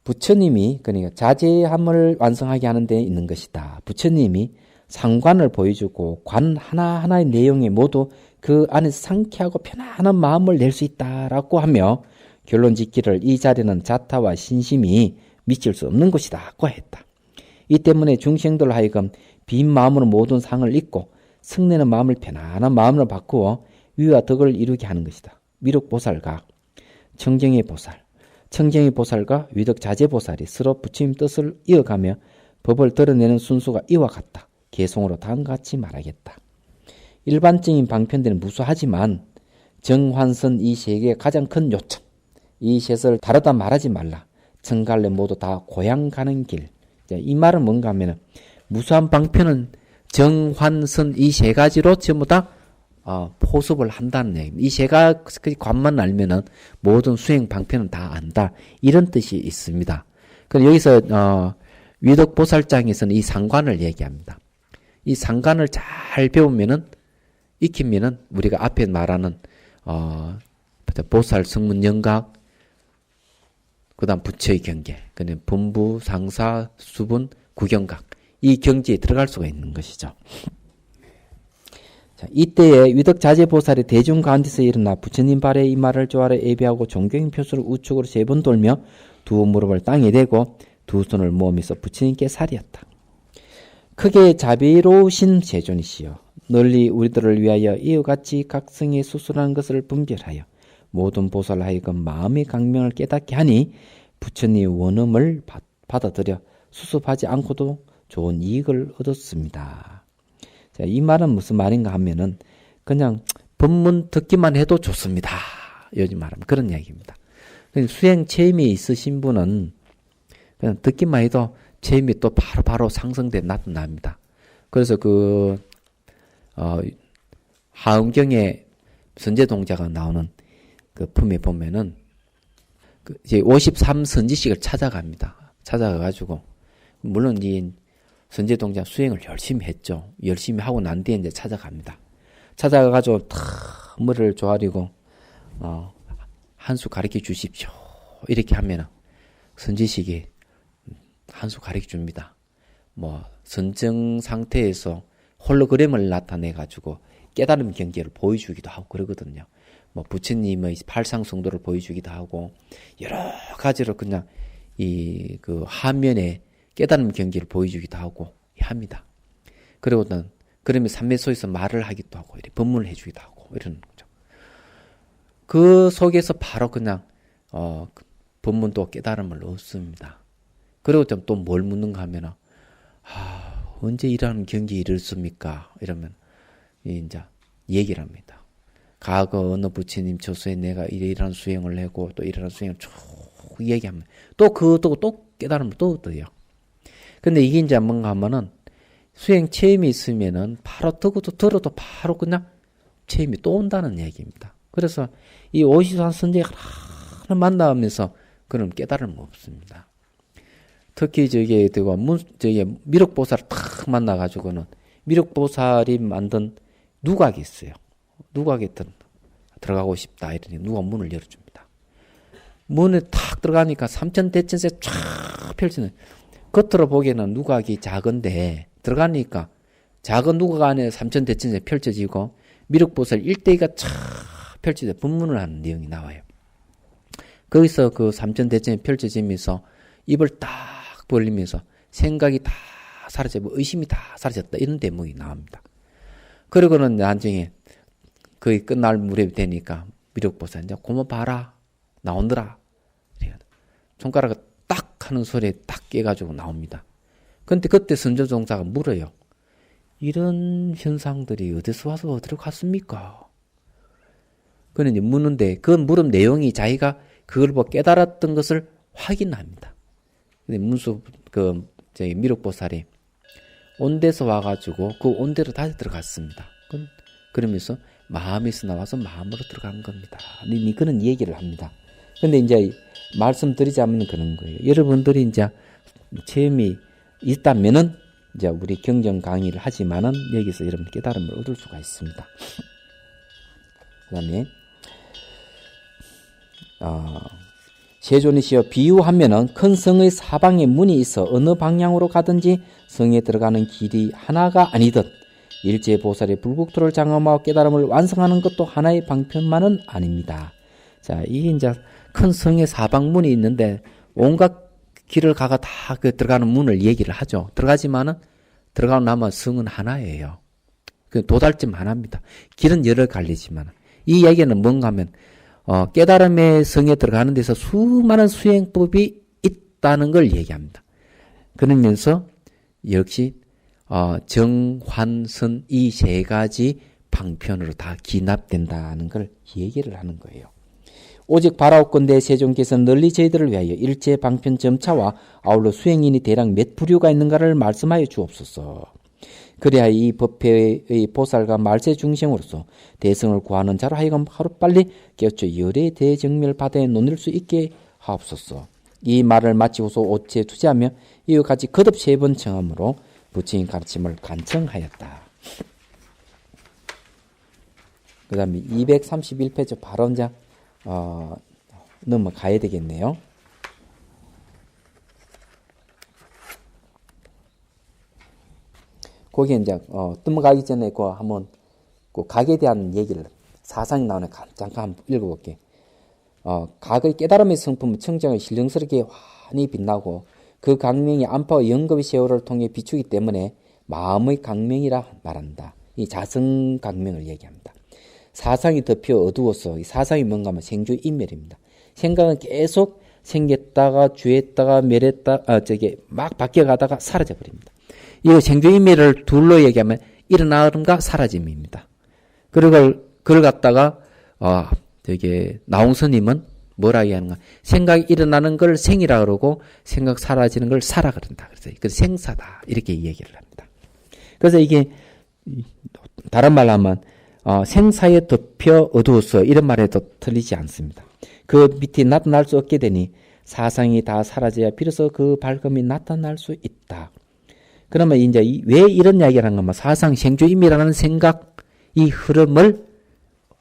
부처님이 그러니까 자제함을 완성하게 하는 데 있는 것이다. 부처님이 상관을 보여주고 관 하나하나의 내용에 모두 그 안에서 상쾌하고 편안한 마음을 낼 수 있다라고 하며 결론 짓기를 이 자리는 자타와 신심이 미칠 수 없는 곳이다고 했다. 이 때문에 중생들로 하여금 빈 마음으로 모든 상을 잊고 성내는 마음을 편안한 마음으로 바꾸어 위와 덕을 이루게 하는 것이다. 미륵보살과 청정의 보살, 청정의 보살과 위덕자재 보살이 서로 부처님 뜻을 이어가며 법을 드러내는 순수가 이와 같다. 개송으로 다음과 같이 말하겠다. 일반적인 방편들은 무수하지만 정환선 이 세계의 가장 큰 요청, 이 셋을 다르다 말하지 말라. 정갈래 모두 다 고향 가는 길. 이 말은 뭔가 하면 무수한 방편은 정환선 이 세 가지로 전부 다 포섭을 한다는 얘기입니다. 이 세 가지 관만 알면은 모든 수행 방편은 다 안다. 이런 뜻이 있습니다. 그럼 여기서 위덕보살장에서는 이 상관을 얘기합니다. 이 상관을 잘 배우면은 익히면은 우리가 앞에 말하는 보살 성문 영각, 그다음 부처의 경계, 그다음 분부, 상사, 수분, 구경각 이 경지에 들어갈 수가 있는 것이죠. 자, 이때에 위덕자재보살이 대중 가운데서 일어나 부처님 발에 이 말을 조아려 예배하고 존경의 표수를 우측으로 3번 돌며 두 무릎을 땅에 대고 두 손을 모으면서 부처님께 살이었다. 크게 자비로우신 세존이시여, 널리 우리들을 위하여 이와 같이 각성에 수술하는 것을 분별하여 모든 보살 하여금 마음의 강명을 깨닫게 하니 부처님의 원음을 받아들여 수습하지 않고도 좋은 이익을 얻었습니다. 자, 이 말은 무슨 말인가 하면은 그냥 법문 듣기만 해도 좋습니다. 요즘 말하면 그런 이야기입니다. 수행 체험이 있으신 분은 그냥 듣기만 해도 체험이 또 바로 상승돼 나타납니다. 그래서 하음경에 선제동자가 나오는 그 품에 보면은 이제 53선지식을 찾아갑니다. 찾아가가지고 물론 이 선제동자 수행을 열심히 했죠. 열심히 하고 난 뒤에 이제 찾아갑니다. 찾아가가지고 탁 머리를 조아리고 한 수 가르쳐 주십시오. 이렇게 하면은 선지식이 한 수 가르쳐 줍니다. 선정 상태에서 홀로그램을 나타내가지고 깨달음 경계를 보여주기도 하고 그러거든요. 부처님의 팔상성도를 보여주기도 하고 여러 가지로 그냥 그 화면에 깨달음 경계를 보여주기도 하고 합니다. 그리고는 그러면 삼매소에서 말을 하기도 하고 이렇게 법문을 해주기도 하고 이러는 거죠. 그 속에서 바로 그냥 법문도 깨달음을 얻습니다. 그리고 좀 또 뭘 묻는가 하면은 언제 이러한 경지에 이르습니까? 이러면 이제 얘기를 합니다. 과거 어느 부처님 처소에 내가 이러한 수행을 하고 또 이러한 수행을 쭉 얘기하면 또 깨달음을 또 얻어요. 근데 이게 이제 뭔가 하면은 수행 체험이 있으면은 바로 들어도 바로 그냥 체험이 또 온다는 얘기입니다. 그래서 이 54 선제가 하나 만나면서 그런 깨달음은 없습니다. 특히 미륵보살을 탁 만나가지고는 미륵보살이 만든 누각이 있어요. 누각에 들어가고 싶다 이러니 누가 문을 열어줍니다. 문에 탁 들어가니까 삼천대천세 쫙 펼치는, 겉으로 보기에는 누각이 작은데 들어가니까 작은 누각 안에 삼천대천세 펼쳐지고 미륵보살 일대기가 쫙 펼쳐져 법문을 하는 내용이 나와요. 거기서 그 삼천대천이 펼쳐지면서 입을 딱 벌리면서 생각이 다 사라지고 의심이 다 사라졌다 이런 대목이 나옵니다. 그리고는 나중에 거의 끝날 무렵이 되니까 미륵보살 이제 고모 봐라 나온더라 손가락을 딱 하는 소리에 딱 깨가지고 나옵니다. 근데 그때 선조종사가 물어요. 이런 현상들이 어디서 와서 어디로 갔습니까? 그는 이제 묻는데 그 물음 내용이 자기가 그걸 보고 깨달았던 것을 확인합니다. 근데 미륵보살이 온데서 와가지고 그 온데로 다시 들어갔습니다. 그러면서 마음에서 나와서 마음으로 들어간 겁니다. 그런 얘기를 합니다. 근데 이제 말씀드리자면 그런 거예요. 여러분들이 이제 체험이 있다면은 이제 우리 경전 강의를 하지만은 여기서 여러분 깨달음을 얻을 수가 있습니다. 그다음에 세존이시여 비유하면은 큰 성의 사방에 문이 있어 어느 방향으로 가든지 성에 들어가는 길이 하나가 아니듯 일제보살의 불국토를 장엄하고 깨달음을 완성하는 것도 하나의 방편만은 아닙니다. 자, 이게 이제 큰 성의 사방문이 있는데 온갖 길을 가가 다 들어가는 문을 얘기를 하죠. 들어가지만은 들어가고 나면 성은 하나예요. 그 도달점 하나입니다. 길은 여러 갈리지만 이 얘기는 뭔가 하면 깨달음의 성에 들어가는 데서 수많은 수행법이 있다는 걸 얘기합니다. 그러면서 역시 정환선 이 세 가지 방편으로 다 기납된다는 걸 얘기를 하는 거예요. 오직 바라옵건대 세종께서는 널리 저희들을 위하여 일체 방편 점차와 아울러 수행인이 대략 몇 부류가 있는가를 말씀하여 주옵소서. 그래야 이 법회의 보살과 말세 중생으로서 대성을 구하는 자로 하여금 하루빨리 깨우쳐 열의 대정멸 바다에 논일 수 있게 하옵소서. 이 말을 마치고서 옷에 투지하며 이와 같이 거듭 3번 청함으로 부처님 가르침을 간청하였다. 그 다음에 231페이지 바로 이제 넘어가야 되겠네요. 거기에 이제 넘어가기 전에 한번 그 각에 대한 얘기를 사상이 나오네 잠깐 한번 읽어볼게. 각의 깨달음의 성품은 청정의 신령스럽게 환히 빛나고 그 강명이 안팎의 영겁의 세월을 통해 비추기 때문에 마음의 강명이라 말한다. 이 자성 강명을 얘기합니다. 사상이 덮여 어두워서 이 사상이 뭔가 하면 생주인멸입니다. 생각은 계속 생겼다가 주했다가 멸했다 막 바뀌어가다가 사라져 버립니다. 이 생주인멸을 둘로 얘기하면 일어남과 사라짐입니다. 그걸 갖다가 나홍스님은 뭐라 얘기하는가? 생각이 일어나는 걸 생이라 그러고 생각 사라지는 걸 사라 그런다. 그래서 생사다 이렇게 얘기를 합니다. 그래서 이게 다른 말로 하면 생사에 덮여 어두워서 이런 말에도 틀리지 않습니다. 그 밑에 나타날 수 없게 되니 사상이 다 사라져야 비로소 그 밝음이 나타날 수 있다. 그러면 이제 왜 이런 이야기를 하는 거면 사상 생주임이라는 생각 이 흐름을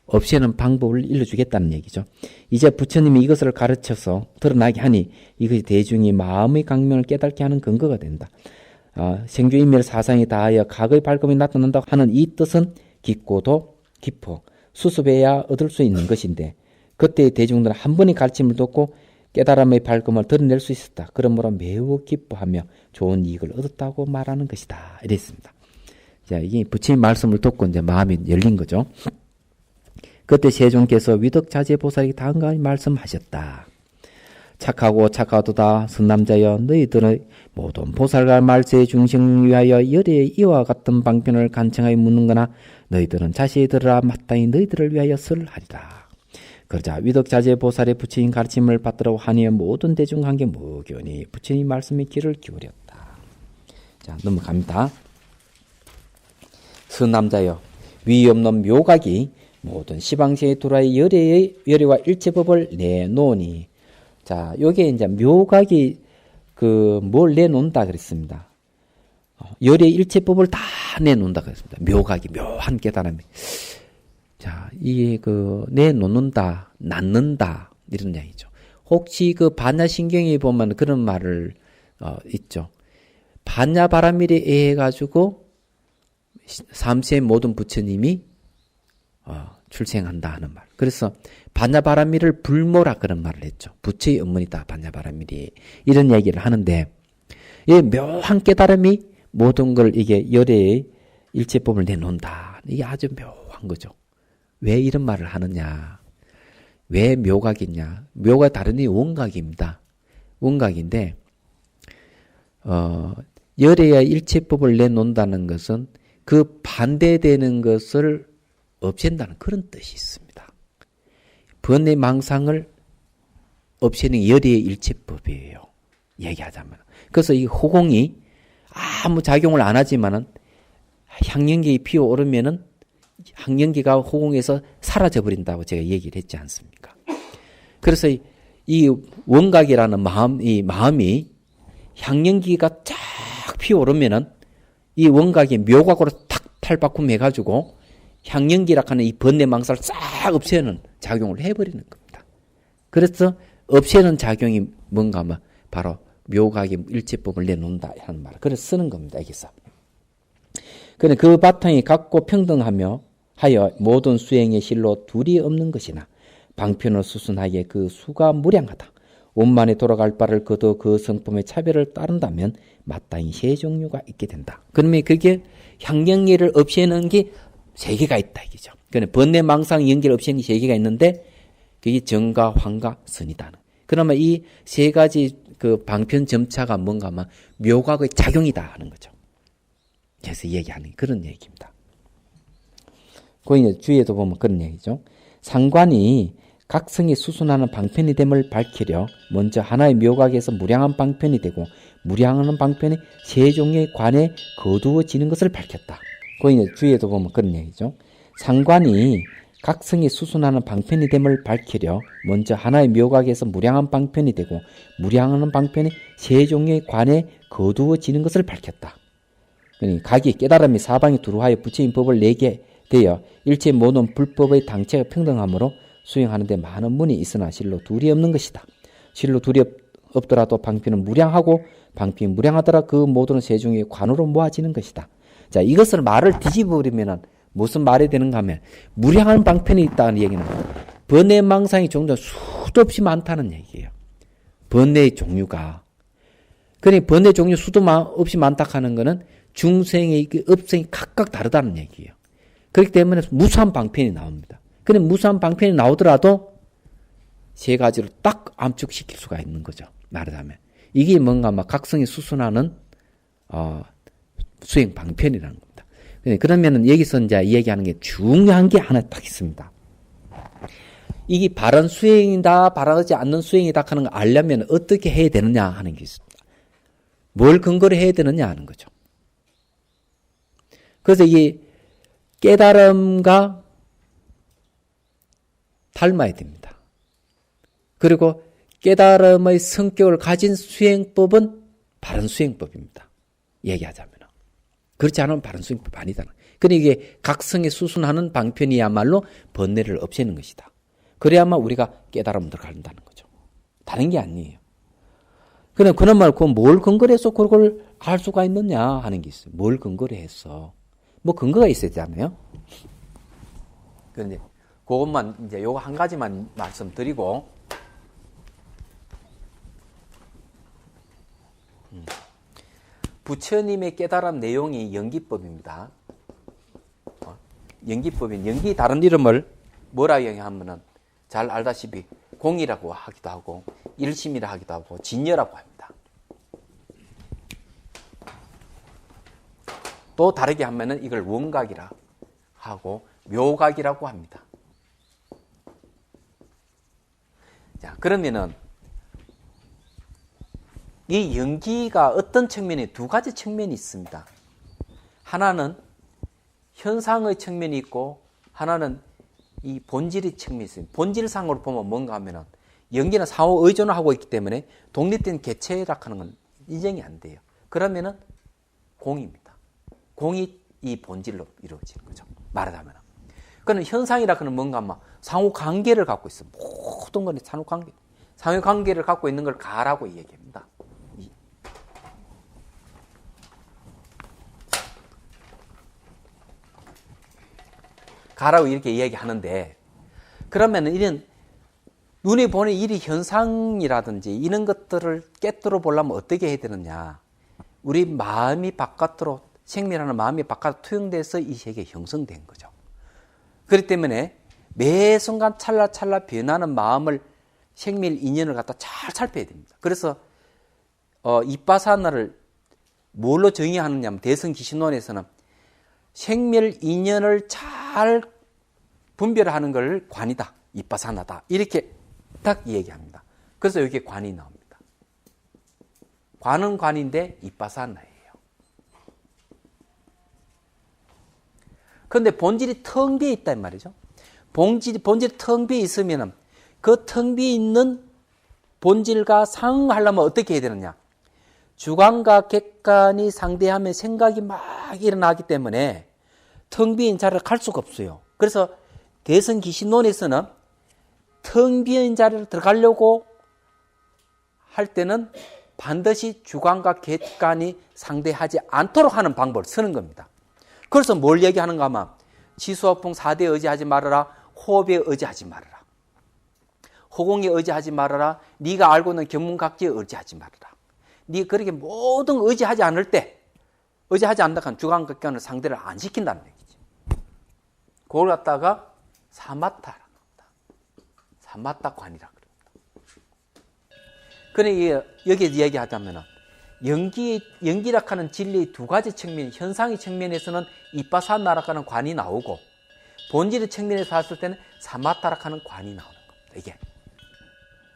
없애는 방법을 일러주겠다는 얘기죠. 이제 부처님이 이것을 가르쳐서 드러나게 하니 이것이 대중이 마음의 강명을 깨닫게 하는 근거가 된다. 생주인멸 사상이 다하여 각의 밝음이 나타난다고 하는 이 뜻은 깊고도 깊어 수습해야 얻을 수 있는 것인데 그때의 대중들은 한 번의 가르침을 듣고 깨달음의 밝음을 드러낼 수 있었다. 그러므로 매우 기뻐하며 좋은 이익을 얻었다고 말하는 것이다. 이랬습니다. 자, 이게 부처님 말씀을 듣고 이제 마음이 열린 거죠. 그때 세종께서 위덕자재보살에게 다음과 말씀하셨다. 착하고 착하도다 선남자여 너희들의 모든 보살과 말세의 중생을 위하여 열의 이와 같은 방편을 간청하여 묻는거나 너희들은 자세히 들으라 마땅히 너희들을 위하여 설하리라. 그러자 위덕자재보살의 부처님 가르침을 받들어 환희의 모든 대중 관계 무견히 부처님 말씀에 귀를 기울였다. 자, 넘어갑니다. 선남자여 위 없는 묘각이 모든 시방세에 들어와 열애와 일체법을 내놓으니. 자, 요게 이제 묘각이 뭘 내놓는다 그랬습니다. 열애 일체법을 다 내놓는다 그랬습니다. 묘각이 묘한 깨달음이. 자, 이게 내놓는다, 낳는다 이런 이야기죠. 혹시 반야신경에 보면 그런 말을 있죠. 반야바라밀에 의해 가지고 삼세의 모든 부처님이 출생한다 하는 말. 그래서 반야바라밀을 불모라 그런 말을 했죠. 부처의 업문이다 반야바라밀이. 이런 얘기를 하는데 이 묘한 깨달음이 모든 걸 이게 열애의 일체법을 내놓는다. 이게 아주 묘한 거죠. 왜 이런 말을 하느냐. 왜 묘각이냐. 묘가 다르니 원각입니다. 원각인데 열애의 일체법을 내놓는다는 것은 그 반대되는 것을 없앤다는 그런 뜻이 있습니다. 번뇌 망상을 없애는 열애의 일체법이에요. 얘기하자면. 그래서 이 호공이 아무 작용을 안 하지만은 향연기가 피어오르면은 향연기가 호공에서 사라져버린다고 제가 얘기를 했지 않습니까? 그래서 이 원각이라는 마음이 향연기가 쫙 피어오르면은 이 원각이 묘각으로 탁 탈바꿈해가지고 향연기라 하는 이 번뇌망상을 싹 없애는 작용을 해버리는 겁니다. 그래서 없애는 작용이 뭔가 하면 바로 묘각의 일체법을 내놓는다 하는 말을 그래서 쓰는 겁니다. 여기서. 그런데 그 바탕이 같고 평등하며 하여 모든 수행의 실로 둘이 없는 것이나 방편을 수순하기에 그 수가 무량하다. 원만히 돌아갈 바를 거둬 그 성품의 차별을 따른다면 마땅히 세 종류가 있게 된다. 그러면 그게 향연기를 없애는 게 세 개가 있다 이거죠. 그러니까 번뇌망상 연기를 없애는 게 세 개가 있는데 그게 정가, 황가, 선이다. 그러면 이 세 가지 그 방편 점차가 뭔가 하면 묘각의 작용이다 하는 거죠. 그래서 얘기하는 그런 얘기입니다. 그 주위에도 보면 그런 얘기죠. 상관이 각성이 수순하는 방편이 됨을 밝히려 먼저 하나의 묘각에서 무량한 방편이 되고 무량한 방편이 세 종류의 관에 거두어지는 것을 밝혔다. 그 주위에도 보면 그런 얘기죠. 상관이 각성이 수순하는 방편이 됨을 밝히려 먼저 하나의 묘각에서 무량한 방편이 되고 무량한 방편이 세 종류의 관에 거두어지는 것을 밝혔다. 각이 깨달음이 사방에 두루하여 부처인 법을 내게 되어 일체 모든 불법의 당체가 평등하므로 수행하는 데 많은 문이 있으나 실로 둘이 없는 것이다. 실로 둘이 없더라도 방편은 무량하고 방편이 무량하더라 그 모든 세 종류의 관으로 모아지는 것이다. 자, 이것을 말을 뒤집어버리면은 무슨 말이 되는가 하면 무량한 방편이 있다는 얘기는 번뇌망상의 종류가 수도 없이 많다는 얘기예요. 번뇌의 종류가. 그러니 번뇌 종류 수도 없이 많다 하는 것은 중생의 업성이 각각 다르다는 얘기예요. 그렇기 때문에 무수한 방편이 나옵니다. 그런데 무수한 방편이 나오더라도 세 가지로 딱 암축시킬 수가 있는 거죠. 말하자면. 이게 뭔가 막 각성이 수순하는 수행 방편이라는 겁니다. 그러면은 여기서 이제 얘기하는 게 중요한 게 하나 딱 있습니다. 이게 바른 수행이다, 바르지 않는 수행이다 하는 걸 알려면 어떻게 해야 되느냐 하는 게 있습니다. 뭘 근거로 해야 되느냐 하는 거죠. 그래서 이 깨달음과 닮아야 됩니다. 그리고 깨달음의 성격을 가진 수행법은 바른 수행법입니다. 얘기하자면. 그렇지 않으면 바른 수행법이 아니다. 그러니 이게 각성에 수순하는 방편이야말로 번뇌를 없애는 것이다. 그래야만 우리가 깨달음으로 간다는 거죠. 다른 게 아니에요. 그럼 그런 말, 뭘 근거로 해서 그걸 할 수가 있느냐 하는 게 있어요. 뭘 근거로 해서. 뭐 근거가 있어야 되잖아요. 그런데 그것만 이제 요거 한 가지만 말씀드리고, 부처님의 깨달음 내용이 연기법입니다. 연기법인 연기 다른 이름을 뭐라 얘기하면은 잘 알다시피 공이라고 하기도 하고 일심이라 하기도 하고 진여라고 합니다. 또 다르게 하면은 이걸 원각이라 하고 묘각이라고 합니다. 자, 그러면은 이 연기가 어떤 측면에 두 가지 측면이 있습니다. 하나는 현상의 측면이 있고 하나는 이 본질의 측면이 있습니다. 본질상으로 보면 뭔가 하면은 연기는 상호 의존을 하고 있기 때문에 독립된 개체라 하는 건 인정이 안 돼요. 그러면은 공입니다. 공이 이 본질로 이루어지는 거죠. 말하자면. 그는 현상이라 하는 뭔가 하면 상호 관계를 갖고 있어요. 모든 건 상호 관계. 상호 관계를 갖고 있는 걸 가라고 얘기합니다. 가라고 이렇게 이야기하는데, 그러면 이런 눈에 보는 일이 현상이라든지 이런 것들을 깨뜨려 보려면 어떻게 해야 되느냐. 우리 마음이 바깥으로, 생명이라는 마음이 바깥으로 투영돼서 이 세계에 형성된 거죠. 그렇기 때문에 매 순간 찰나찰나 변하는 마음을, 생밀 인연을 갖다 잘 살펴야 됩니다. 그래서 이빠사나를 뭘로 정의하느냐 하면 대성기신론에서는 생멸 인연을 잘 분별하는 걸 관이다, 이빠사나다, 이렇게 딱 얘기합니다. 그래서 여기에 관이 나옵니다. 관은 관인데 이빠사나예요. 그런데 본질이 텅 비어 있단 말이죠. 본질이 텅 비어 있으면 그 텅 비어 있는 본질과 상응하려면 어떻게 해야 되느냐. 주관과 객관이 상대하면 생각이 막 일어나기 때문에 텅 비인 자리를 갈 수가 없어요. 그래서 대성기신론에서는 텅 비인 자리를 들어가려고 할 때는 반드시 주관과 객관이 상대하지 않도록 하는 방법을 쓰는 겁니다. 그래서 뭘 얘기하는가 하면 지수화풍 4대에 의지하지 말아라, 호흡에 의지하지 말아라, 호공에 의지하지 말아라, 네가 알고 있는 견문각지에 의지하지 말아라. 네 그렇게 모든 의지하지 않을 때, 의지하지 않는다 하면 주관객관을 상대를 안 시킨다는 얘기지. 그걸 갖다가 사마타라는 겁니다. 사마타관이라 그럽니다. 그러니 여기에 얘기하자면은 연기라 하는 진리의 두 가지 측면, 현상의 측면에서는 이빠사나라 하는 관이 나오고 본질의 측면에서 봤을 때는 사마타라 하는 관이 나오는 겁니다. 이게.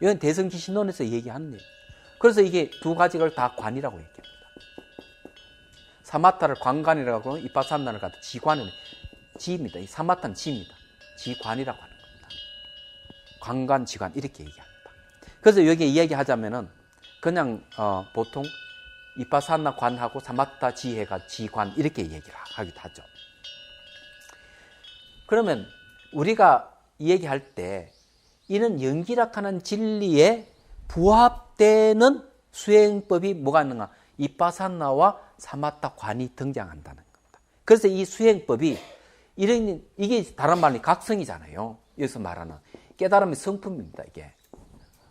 이건 대성기신론에서 얘기하는 거예요. 그래서 이게 두 가지를 다 관이라고 얘기합니다. 사마타를 관관이라고 하고 이빠사나를 갖다 지관은 지입니다. 이 사마타는 지입니다. 지관이라고 하는 겁니다. 관관, 지관 이렇게 얘기합니다. 그래서 여기에 이야기하자면은 그냥 보통 이빠사나 관하고 사마타 지혜가 지관 이렇게 얘기를 하기도 하죠. 그러면 우리가 얘기할 때 이는 연기락하는 진리에 부합되는 수행법이 뭐가 있는가? 이빠사나와 사마타 관이 등장한다는 겁니다. 그래서 이 수행법이 이게 다른 말로 각성이잖아요. 여기서 말하는 깨달음의 성품입니다. 이게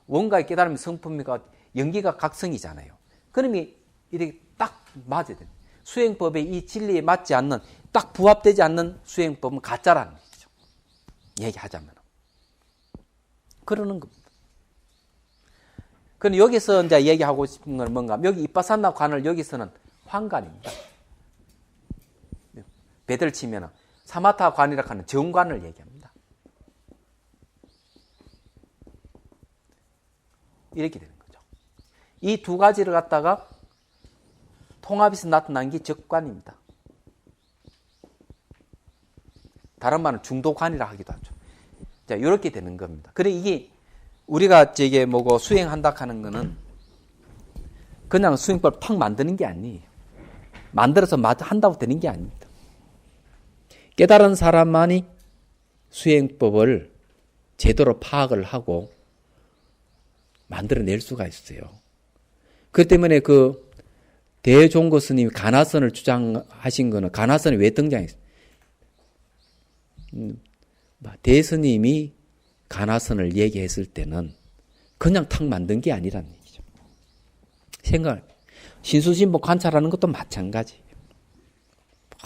원가의 깨달음의 성품이가 연기가 각성이잖아요. 그러면 이렇게 딱 맞아야 돼요. 수행법에 이 진리에 맞지 않는, 딱 부합되지 않는 수행법은 가짜라는 얘기죠. 얘기하자면. 그러는 겁니다. 그럼 여기서 이제 얘기하고 싶은 건 뭔가, 여기 이빠사나 관을 여기서는 환관입니다. 배들 치면은 사마타 관이라고 하는 정관을 얘기합니다. 이렇게 되는 거죠. 이 두 가지를 갖다가 통합해서 나타난 게 적관입니다. 다른 말은 중도관이라 하기도 하죠. 자, 이렇게 되는 겁니다. 그래, 이게 우리가 저게 뭐고 수행한다 하는 거는 그냥 수행법을 팍 만드는 게 아니에요. 만들어서 한다고 되는 게 아닙니다. 깨달은 사람만이 수행법을 제대로 파악을 하고 만들어낼 수가 있어요. 그 때문에 그 대종고 스님이 가나선을 주장하신 거는, 가나선이 왜 등장했어요? 대스님이 가나선을 얘기했을 때는 그냥 탁 만든 게 아니라는 얘기죠. 신수진보 관찰하는 것도 마찬가지예요.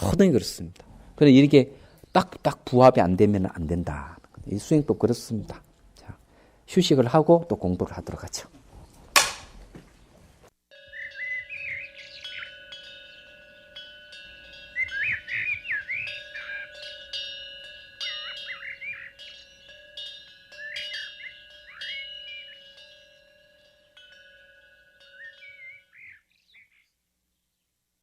모든 그렇습니다. 그래서 이렇게 딱 부합이 안 되면 안 된다. 이 수행법 그렇습니다. 자, 휴식을 하고 또 공부를 하도록 하죠.